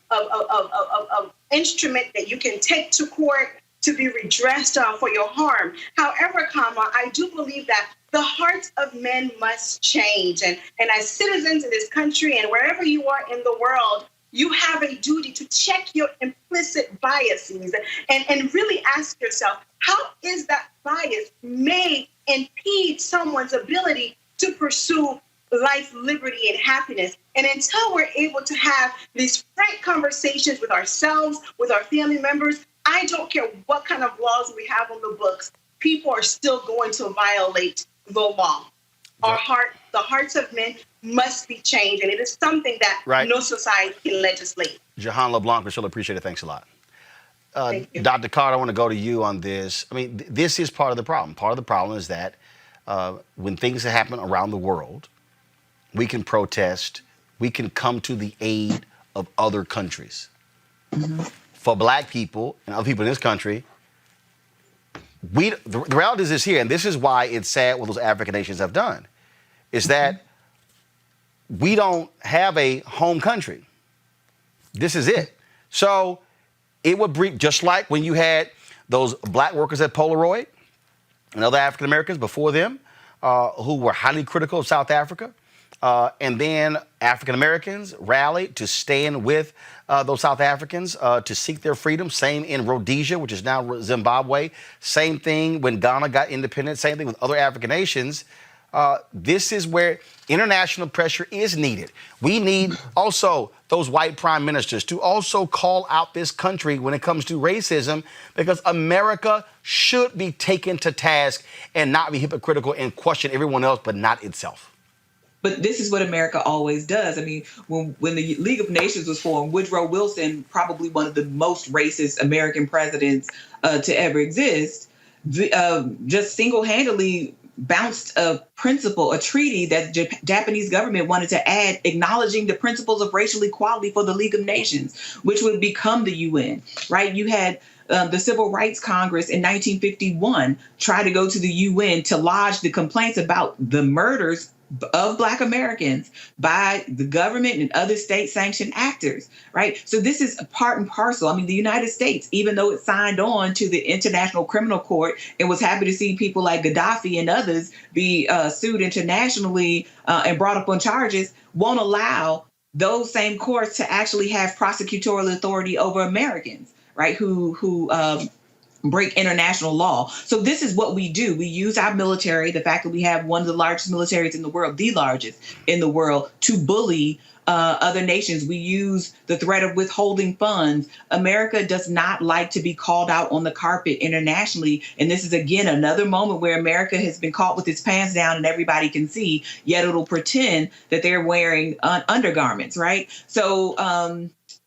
instrument that you can take to court to be redressed for your harm. However, I do believe that the hearts of men must change. And as citizens of this country and wherever you are in the world, you have a duty to check your implicit biases and really ask yourself, how is that bias may impede someone's ability to pursue life, liberty, and happiness? And until we're able to have these frank conversations with ourselves, with our family members, I don't care what kind of laws we have on the books, people are still going to violate the law. The hearts of men must be changed, and it is something that no society can legislate. Jahan LeBlanc, we still appreciate it. Thanks a lot. Dr. Carter, I want to go to you on this. I mean, this is part of the problem. Part of the problem is that when things happen around the world, we can protest, we can come to the aid of other countries. Mm-hmm. For black people and other people in this country, the reality is this here, and this is why it's sad what those African nations have done, is that we don't have a home country. This is it. So it would bring, just like when you had those black workers at Polaroid and other African Americans before them who were highly critical of South Africa, and then African Americans rallied to stand with those South Africans to seek their freedom. Same in Rhodesia, which is now Zimbabwe. Same thing when Ghana got independent. Same thing with other African nations. This is where international pressure is needed. We need also those white prime ministers to also call out this country when it comes to racism, because America should be taken to task and not be hypocritical and question everyone else, but not itself. But this is what America always does. I mean, when the League of Nations was formed, Woodrow Wilson, probably one of the most racist American presidents to ever exist, just single-handedly bounced a treaty that the Japanese government wanted to add, acknowledging the principles of racial equality for the League of Nations, which would become the UN, right? You had the Civil Rights Congress in 1951 try to go to the UN to lodge the complaints about the murders of Black Americans by the government and other state-sanctioned actors, right? So this is a part and parcel. I mean, the United States, even though it signed on to the International Criminal Court and was happy to see people like Gaddafi and others be sued internationally and brought up on charges, won't allow those same courts to actually have prosecutorial authority over Americans, right, who break international law. So this is what we do. We use our military, the fact that we have one of the largest militaries in the world, the largest in the world, to bully other nations. We use the threat of withholding funds. America does not like to be called out on the carpet internationally. And this is, again, another moment where America has been caught with its pants down and everybody can see, yet it'll pretend that they're wearing undergarments, right? So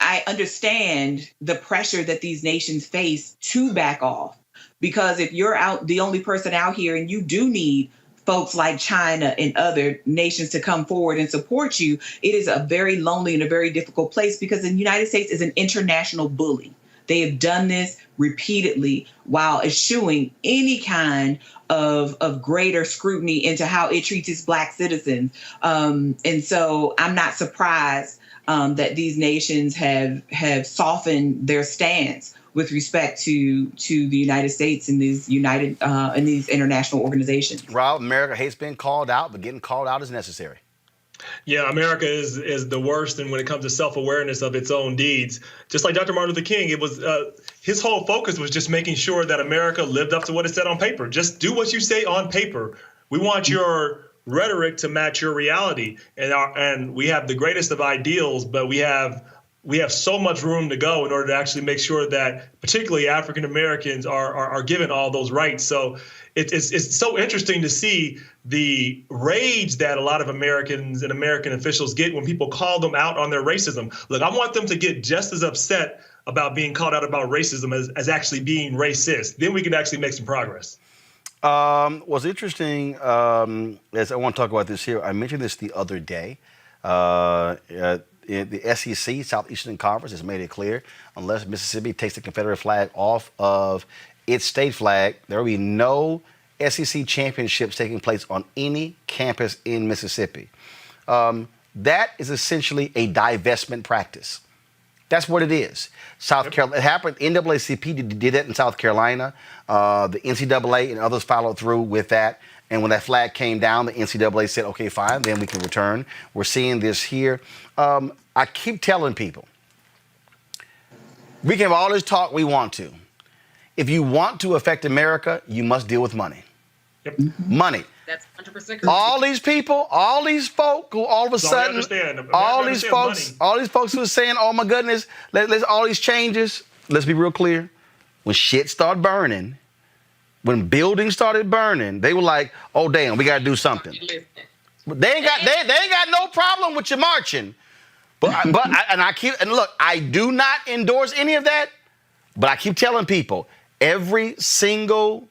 I understand the pressure that these nations face to back off, because if you're the only person out here, and you do need folks like China and other nations to come forward and support you, it is a very lonely and a very difficult place, because the United States is an international bully. They have done this repeatedly while eschewing any kind of greater scrutiny into how it treats its Black citizens. And so I'm not surprised that these nations have softened their stance with respect to the United States and these these international organizations. Rob, America hates being called out, but getting called out is necessary. Yeah, America is the worst, and when it comes to self-awareness of its own deeds, just like Dr. Martin Luther King, it was his whole focus was just making sure that America lived up to what it said on paper. Just do what you say on paper. We want your rhetoric to match your reality, and we have the greatest of ideals, but we have so much room to go in order to actually make sure that particularly African Americans are given all those rights. So it's so interesting to see the rage that a lot of Americans and American officials get when people call them out on their racism. Look, I want them to get just as upset about being called out about racism as actually being racist. Then we can actually make some progress. What's interesting, as I want to talk about this here, I mentioned this the other day. The SEC, Southeastern Conference, has made it clear, unless Mississippi takes the Confederate flag off of its state flag, there will be no SEC championships taking place on any campus in Mississippi. That is essentially a divestment practice. That's what it is. South Carolina, it happened, NAACP did that in South Carolina. The NCAA and others followed through with that. And when that flag came down, the NCAA said, okay, fine, then we can return. We're seeing this here. I keep telling people, we can have all this talk we want to. If you want to affect America, you must deal with money. Yep. Money. That's 100% correct. All these people, all these folk who all of a sudden, all these folks who are saying, oh my goodness, let's all these changes. Let's be real clear. When shit started burning, when buildings started burning, they were like, oh damn, we gotta do something. They ain't got no problem with you marching. Look, I do not endorse any of that, but I keep telling people, every single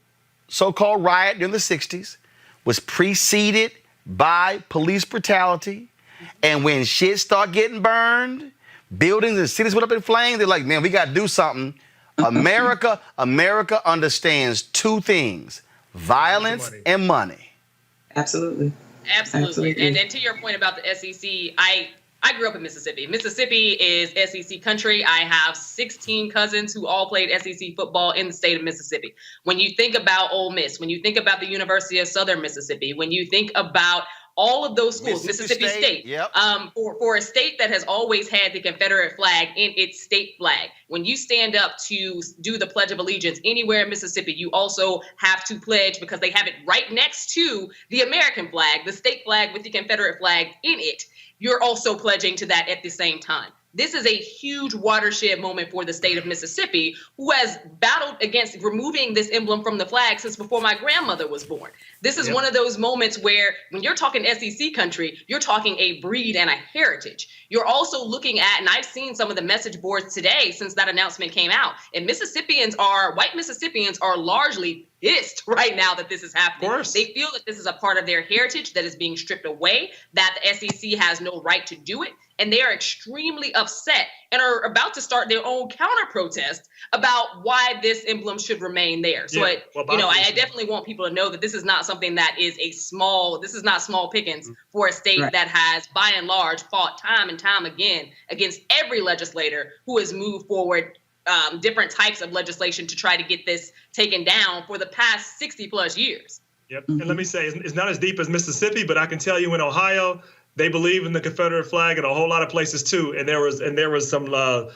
so-called riot during the 60s was preceded by police brutality. And when shit start getting burned, buildings and cities went up in flames, they're like, man, we got to do something. America understands two things, violence and money. Absolutely. And to your point about the SEC, I grew up in Mississippi. Mississippi is SEC country. I have 16 cousins who all played SEC football in the state of Mississippi. When you think about Ole Miss, when you think about the University of Southern Mississippi, when you think about all of those schools, Mississippi State, yep. For a state that has always had the Confederate flag in its state flag, when you stand up to do the Pledge of Allegiance anywhere in Mississippi, you also have to pledge, because they have it right next to the American flag, the state flag with the Confederate flag in it. You're also pledging to that at the same time. This is a huge watershed moment for the state of Mississippi, who has battled against removing this emblem from the flag since before my grandmother was born. This is one of those moments where, when you're talking SEC country, you're talking a breed and a heritage. You're also looking at, and I've seen some of the message boards today since that announcement came out, and white Mississippians are largely pissed right now that this is happening. They feel that this is a part of their heritage that is being stripped away, that the SEC has no right to do it, and they are extremely upset and are about to start their own counter-protest about why this emblem should remain there. So, I definitely want people to know that this is not something that is this is not small pickings for a state that has, by and large, fought time and time again against every legislator who has moved forward different types of legislation to try to get this taken down for the past 60 plus years. Yep. And let me say, it's not as deep as Mississippi, but I can tell you in Ohio, they believe in the Confederate flag in a whole lot of places too. And there was some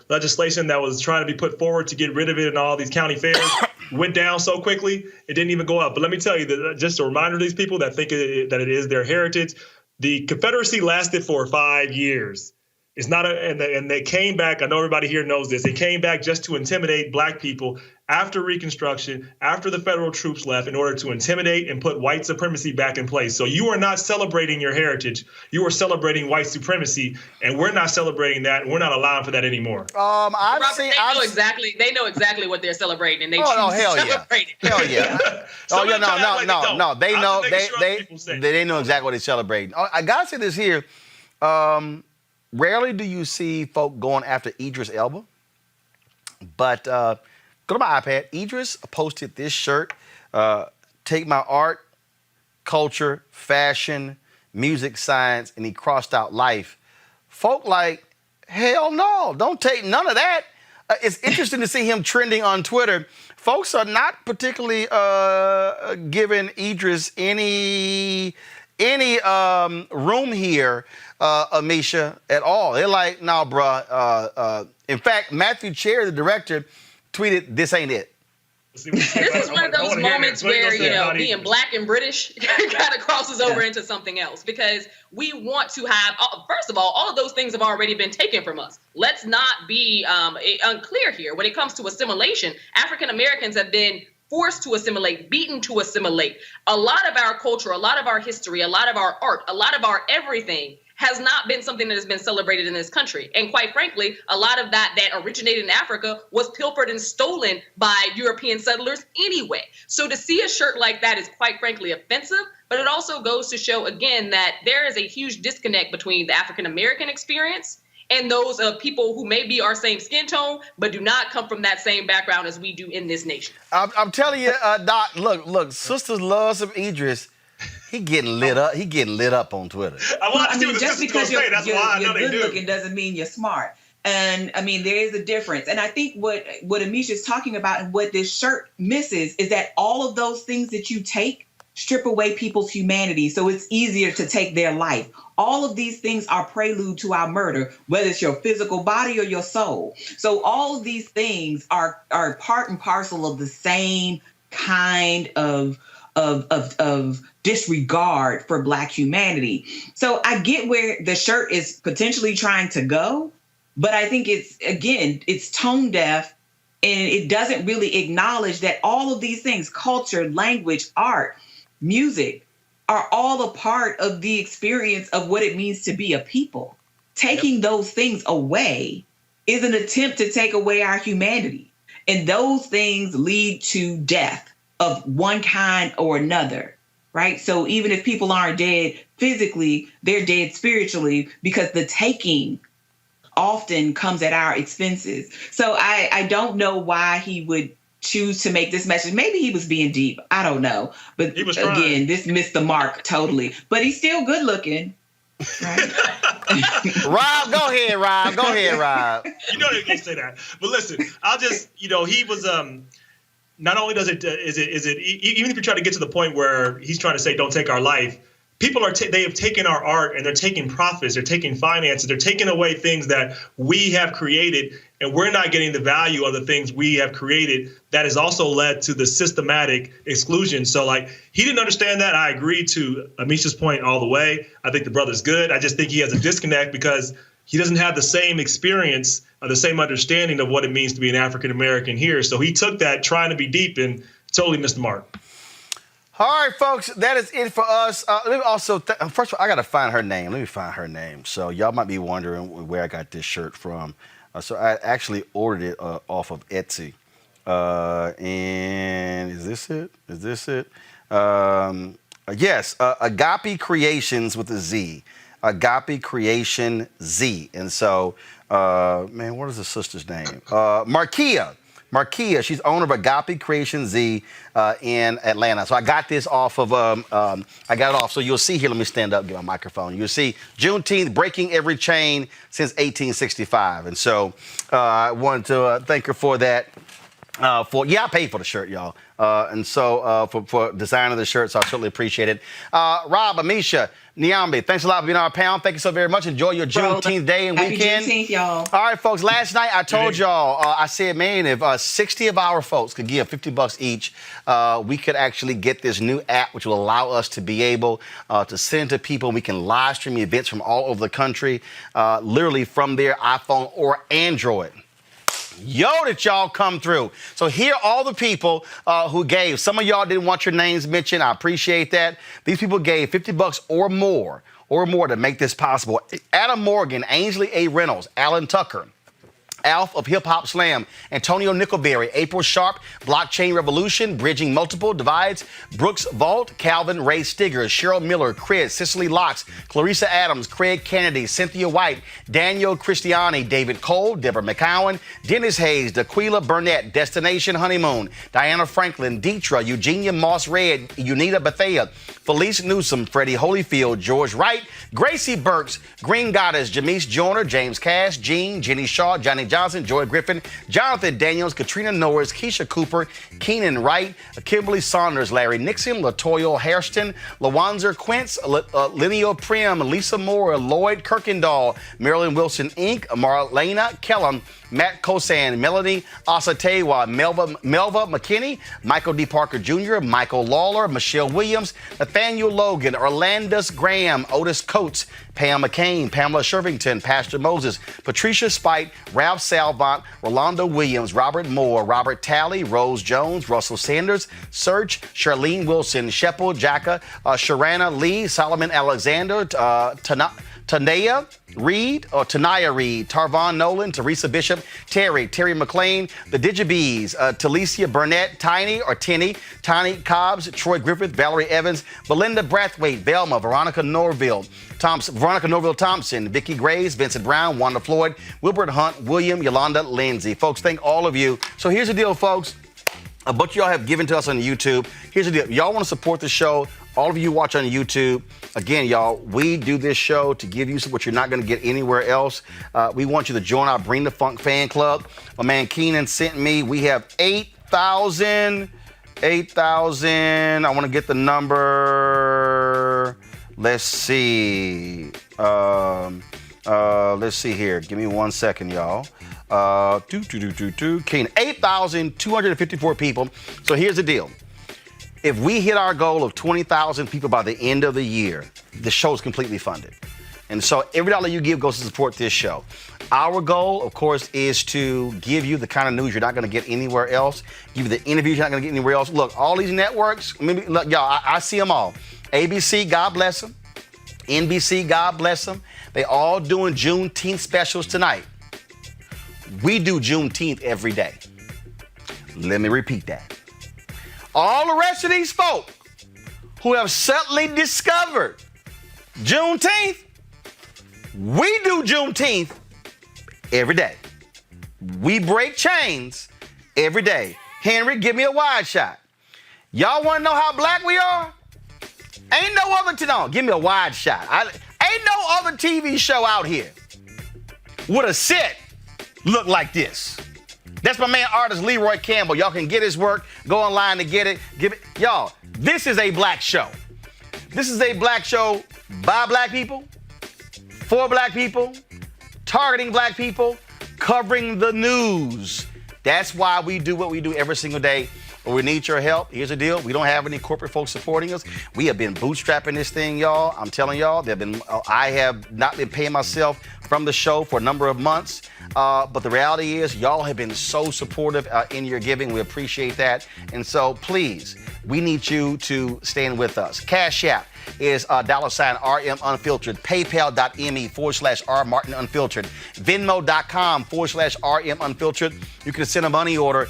legislation that was trying to be put forward to get rid of it in all these county fairs. Went down so quickly, it didn't even go up. But let me tell you, that just a reminder to these people that think that it is their heritage, the Confederacy lasted for 5 years. It's not and they came back. I know everybody here knows this. They came back just to intimidate black people after Reconstruction, after the federal troops left, in order to intimidate and put white supremacy back in place. So you are not celebrating your heritage. You are celebrating white supremacy, and we're not celebrating that. And we're not allowing for that anymore. They know exactly what they're celebrating, and they choose to celebrate it. Hell yeah. No. They know they know exactly what they're celebrating. I gotta say this here. Rarely do you see folk going after Idris Elba, but go to my iPad. Idris posted this shirt, take my art, culture, fashion, music, science, and he crossed out life. Folk like, hell no, don't take none of that. It's interesting to see him trending on Twitter. Folks are not particularly giving Idris any room here, Amisha, at all. They're like, nah, bruh. In fact, Matthew Cherry, the director, tweeted, "This ain't it." This is one of those moments where, being black and British kind of crosses over into something else, because we want to have, first of all of those things have already been taken from us. Let's not be unclear here. When it comes to assimilation, African Americans have been forced to assimilate, beaten to assimilate. A lot of our culture, a lot of our history, a lot of our art, a lot of our everything has not been something that has been celebrated in this country. And quite frankly, a lot of that originated in Africa was pilfered and stolen by European settlers anyway. So to see a shirt like that is quite frankly offensive, but it also goes to show again that there is a huge disconnect between the African American experience and those of people who may be our same skin tone, but do not come from that same background as we do in this nation. I'm telling you, Doc, look, sisters love some Idris. He getting lit up. He getting lit up on Twitter. Just because you're good looking doesn't mean you're smart. And I mean, there is a difference. And I think what Amisha is talking about and what this shirt misses is that all of those things that you take strip away people's humanity. So it's easier to take their life. All of these things are prelude to our murder, whether it's your physical body or your soul. So all of these things are part and parcel of the same kind of disregard for Black humanity. So I get where the shirt is potentially trying to go, but I think it's tone deaf, and it doesn't really acknowledge that all of these things, culture, language, art, music, are all a part of the experience of what it means to be a people. Taking those things away is an attempt to take away our humanity. And those things lead to death of one kind or another, right? So even if people aren't dead physically, they're dead spiritually, because the taking often comes at our expenses. So I don't know why he would choose to make this message. Maybe he was being deep. I don't know. But again, this missed the mark totally. But he's still good looking. Right? Rob, go ahead, Rob. You know they're gonna say that. But listen, I'll just, he was not only is it even if you try to get to the point where he's trying to say don't take our life, people they have taken our art and they're taking profits, they're taking finances, they're taking away things that we have created, and we're not getting the value of the things we have created. That has also led to the systematic exclusion. So he didn't understand that. I agree to Amisha's point all the way. I think the brother's good. I just think he has a disconnect because he doesn't have the same experience or the same understanding of what it means to be an African American here. So he took that trying to be deep and totally missed the mark. All right, folks, that is it for us. Let me also, first of all, I got to find her name. Let me find her name. So y'all might be wondering where I got this shirt from. So I actually ordered it off of Etsy. And is this it? Yes, Agape Creations with a Z. Agape Creation Z. And so, what is the sister's name? Markia, she's owner of Agape Creation Z in Atlanta. So I got this off of, so you'll see here, let me stand up, get my microphone. You'll see Juneteenth, breaking every chain since 1865. And so I wanted to thank her for that. I paid for the shirt, y'all. And so for designing the shirt, so I certainly appreciate it. Rob, Amisha, Niambi, thanks a lot for being on our panel. Thank you so very much. Enjoy your Juneteenth day and Happy weekend. Juneteenth, y'all. All right, folks, last night I told y'all, I said, man, if 60 of our folks could give $50 each, we could actually get this new app, which will allow us to be able to send to people. We can live stream events from all over the country, literally from their iPhone or Android. Yo, did y'all come through. So here are all the people who gave. Some of y'all didn't want your names mentioned. I appreciate that. These people gave $50 or more to make this possible. Adam Morgan, Ainsley A. Reynolds, Alan Tucker, Alf of Hip Hop Slam, Antonio Nickelberry, April Sharp, Blockchain Revolution, Bridging Multiple Divides, Brooks Vault, Calvin Ray Stigger, Cheryl Miller, Chris, Cicely Locks, Clarissa Adams, Craig Kennedy, Cynthia White, Daniel Christiani, David Cole, Deborah McCowan, Dennis Hayes, Daquila Burnett, Destination Honeymoon, Diana Franklin, Deetra, Eugenia Moss Red, Unita Bethea, Felice Newsom, Freddie Holyfield, George Wright, Gracie Burks, Green Goddess, Jamise Joyner, James Cash, Jean, Jenny Shaw, Johnny Johnson, Joy Griffin, Jonathan Daniels, Katrina Norris, Keisha Cooper, Keenan Wright, Kimberly Saunders, Larry Nixon, Latoya Hairston, Lawanzer Quince, Linnea Prim, Lisa Moore, Lloyd Kirkendall, Marilyn Wilson Inc., Marlena Kellum, Matt Kosan, Melanie Asatewa, Melva McKinney, Michael D. Parker Jr., Michael Lawler, Michelle Williams, Nathaniel Logan, Orlandus Graham, Otis Coates, Pam McCain, Pamela Shervington, Pastor Moses, Patricia Spite, Ralph Salvant, Rolando Williams, Robert Moore, Robert Talley, Rose Jones, Russell Sanders, Serge, Charlene Wilson, Sheppel Jacka, Sharana Lee, Solomon Alexander, Tanaya Reed, Tarvon Nolan, Teresa Bishop, Terry McLean, the Digibees, Talicia Burnett, Tiny Cobbs, Troy Griffith, Valerie Evans, Belinda Brathwaite, Velma, Veronica Norville Thompson, Vicky Graves, Vincent Brown, Wanda Floyd, Wilbert Hunt, William, Yolanda Lindsay. Folks, thank all of you. So here's the deal, folks. A bunch of y'all have given to us on YouTube. Here's the deal. Y'all want to support the show. All of you watch on YouTube. Again, y'all, we do this show to give you what you're not going to get anywhere else. We want you to join our Bring the Funk fan club. My man Keenan sent me. We have 8,000. I want to get the number. Let's see. Let's see here. Give me 1 second, y'all. Keenan, 8,254 people. So here's the deal. If we hit our goal of 20,000 people by the end of the year, the show is completely funded. And so every dollar you give goes to support this show. Our goal, of course, is to give you the kind of news you're not going to get anywhere else, give you the interviews you're not going to get anywhere else. Look, all these networks, look, y'all, I see them all. ABC, God bless them. NBC, God bless them. They all doing Juneteenth specials tonight. We do Juneteenth every day. Let me repeat that. All the rest of these folk who have suddenly discovered Juneteenth, we do Juneteenth every day. We break chains every day. Henry, give me a wide shot. Y'all want to know how black we are? Ain't no other, give me a wide shot. Ain't no other TV show out here with a set look like this. That's my man, artist Leroy Campbell. Y'all can get his work. Go online to get it. Y'all, this is a black show. This is a black show by black people, for black people, targeting black people, covering the news. That's why we do what we do every single day. But we need your help. Here's the deal. We don't have any corporate folks supporting us. We have been bootstrapping this thing, y'all. I'm telling y'all, I have not been paying myself from the show for a number of months. But the reality is y'all have been so supportive in your giving. We appreciate that. And so please, we need you to stand with us. Cash App is $RM Unfiltered. PayPal.me/R Martin Unfiltered. Venmo.com/RM Unfiltered. You can send a money order,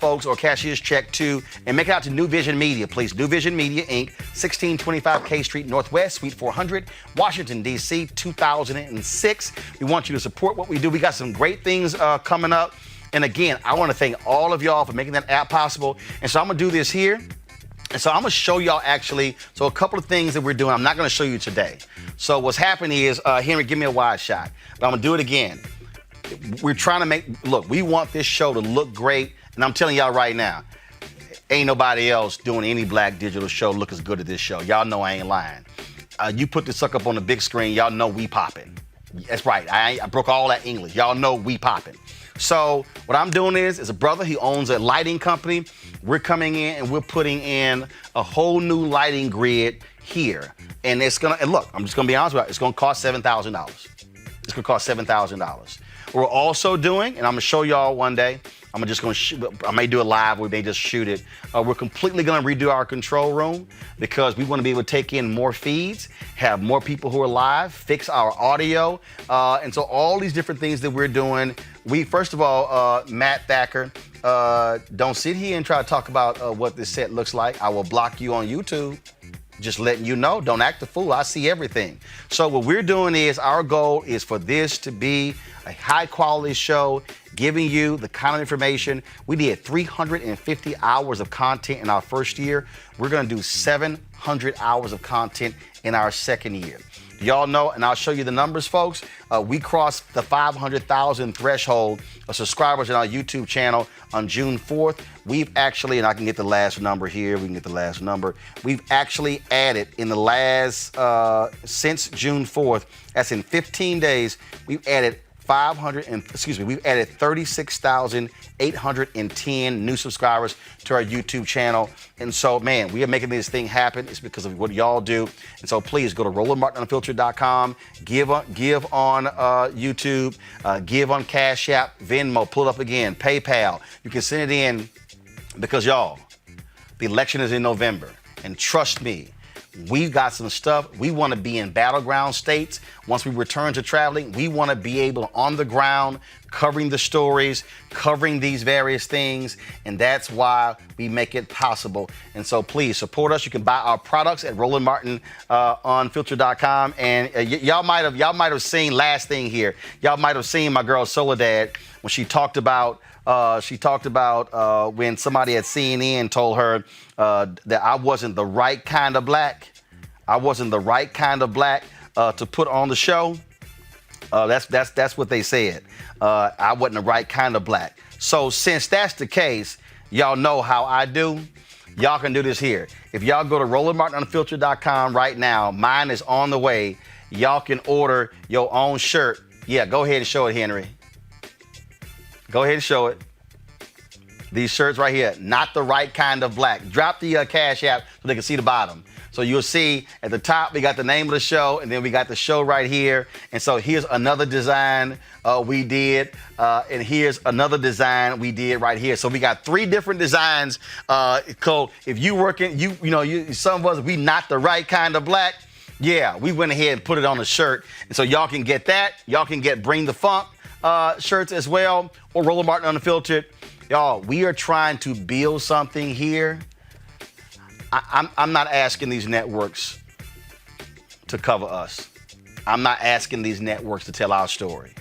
folks, or cashier's check to, and make it out to New Vision Media, please. New Vision Media, Inc., 1625 K Street Northwest, Suite 400, Washington, D.C., 2006. We want you to support what we do. We got some great things coming up. And again, I want to thank all of y'all for making that app possible. And so I'm going to do this here. And so I'm going to show y'all actually, a couple of things that we're doing. I'm not going to show you today. So what's happening is, Henry, give me a wide shot. But I'm going to do it again. we're trying to look, we want this show to look great. And I'm telling y'all right now, ain't nobody else doing any black digital show look as good as this show. Y'all know I ain't lying. You put this sucker up on the big screen, y'all know we popping. That's right. I broke all that English. Y'all know we popping. So what I'm doing is a brother, he owns a lighting company. We're coming in and we're putting in a whole new lighting grid here. And look, I'm just gonna be honest with you, it's gonna cost $7,000. It's gonna cost $7,000. We're also doing, and I'm gonna show y'all one day, I may do it live, we may just shoot it. We're completely gonna redo our control room because we wanna be able to take in more feeds, have more people who are live, fix our audio. And so all these different things that we're doing, first of all, Matt Thacker, don't sit here and try to talk about what this set looks like. I will block you on YouTube. Just letting you know, don't act a fool. I see everything. So what we're doing is, our goal is for this to be a high quality show, giving you the kind of information. We did 350 hours of content in our first year. We're gonna do 700 hours of content in our second year. Y'all know, and I'll show you the numbers, folks. We crossed the 500,000 threshold of subscribers in our YouTube channel on June 4th. We've actually, and I can get the last number here, we've actually added in the last, since June 4th, that's in 15 days, we've added 36,810 new subscribers to our YouTube channel. And so, man, we are making this thing happen. It's because of what y'all do. And so please go to RolandMartinUnfiltered.com, give on YouTube, give on Cash App, Venmo, pull it up again, PayPal. You can send it in because, y'all, the election is in November. And trust me, we've got some stuff. We want to be in battleground states. Once we return to traveling, we want to be able on the ground, covering the stories, covering these various things. And that's why we make it possible. And so please support us. You can buy our products at RolandMartinUnfiltered.com. And y'all might have seen, last thing here, y'all might have seen my girl Soledad when she talked about when somebody at CNN told her that I wasn't the right kind of black. I wasn't the right kind of black to put on the show. That's what they said. I wasn't the right kind of black. So since that's the case, y'all know how I do. Y'all can do this here. If y'all go to RolandMartinUnfiltered.com right now, mine is on the way. Y'all can order your own shirt. Yeah, go ahead and show it, Henry. Go ahead and show it. These shirts right here, not the right kind of black. Drop the Cash App so they can see the bottom. So you'll see at the top, we got the name of the show, and then we got the show right here. And so here's another design we did, and here's another design we did right here. So we got 3 different designs. If you working, some of us, we not the right kind of black. Yeah, we went ahead and put it on the shirt. And so y'all can get that. Y'all can get Bring the Funk shirts as well, or Roland Martin Unfiltered. Y'all, we are trying to build something here. I'm not asking these networks to cover us. I'm not asking these networks to tell our story.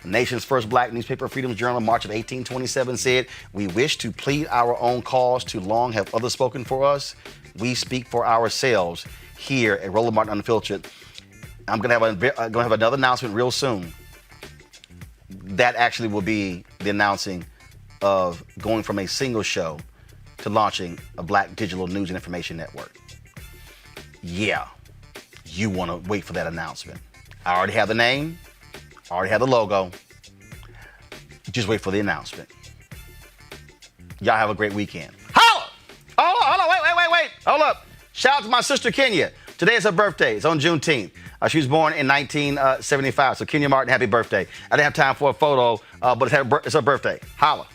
The nation's first black newspaper, Freedom's Journal, March of 1827, said, "We wish to plead our own cause. Too long have others spoken for us. We speak for ourselves here at Roland Martin Unfiltered." I'm gonna have another announcement real soon. That actually will be the announcing of going from a single show to launching a black digital news and information network. Yeah, you want to wait for that announcement. I already have the name, I already have the logo. Just wait for the announcement. Y'all have a great weekend. Hold on, wait. Hold up. Shout out to my sister Kenya. Today is her birthday. It's on Juneteenth. She was born in 1975. So Kenya Martin, happy birthday. I didn't have time for a photo, but it's her birthday. Holla.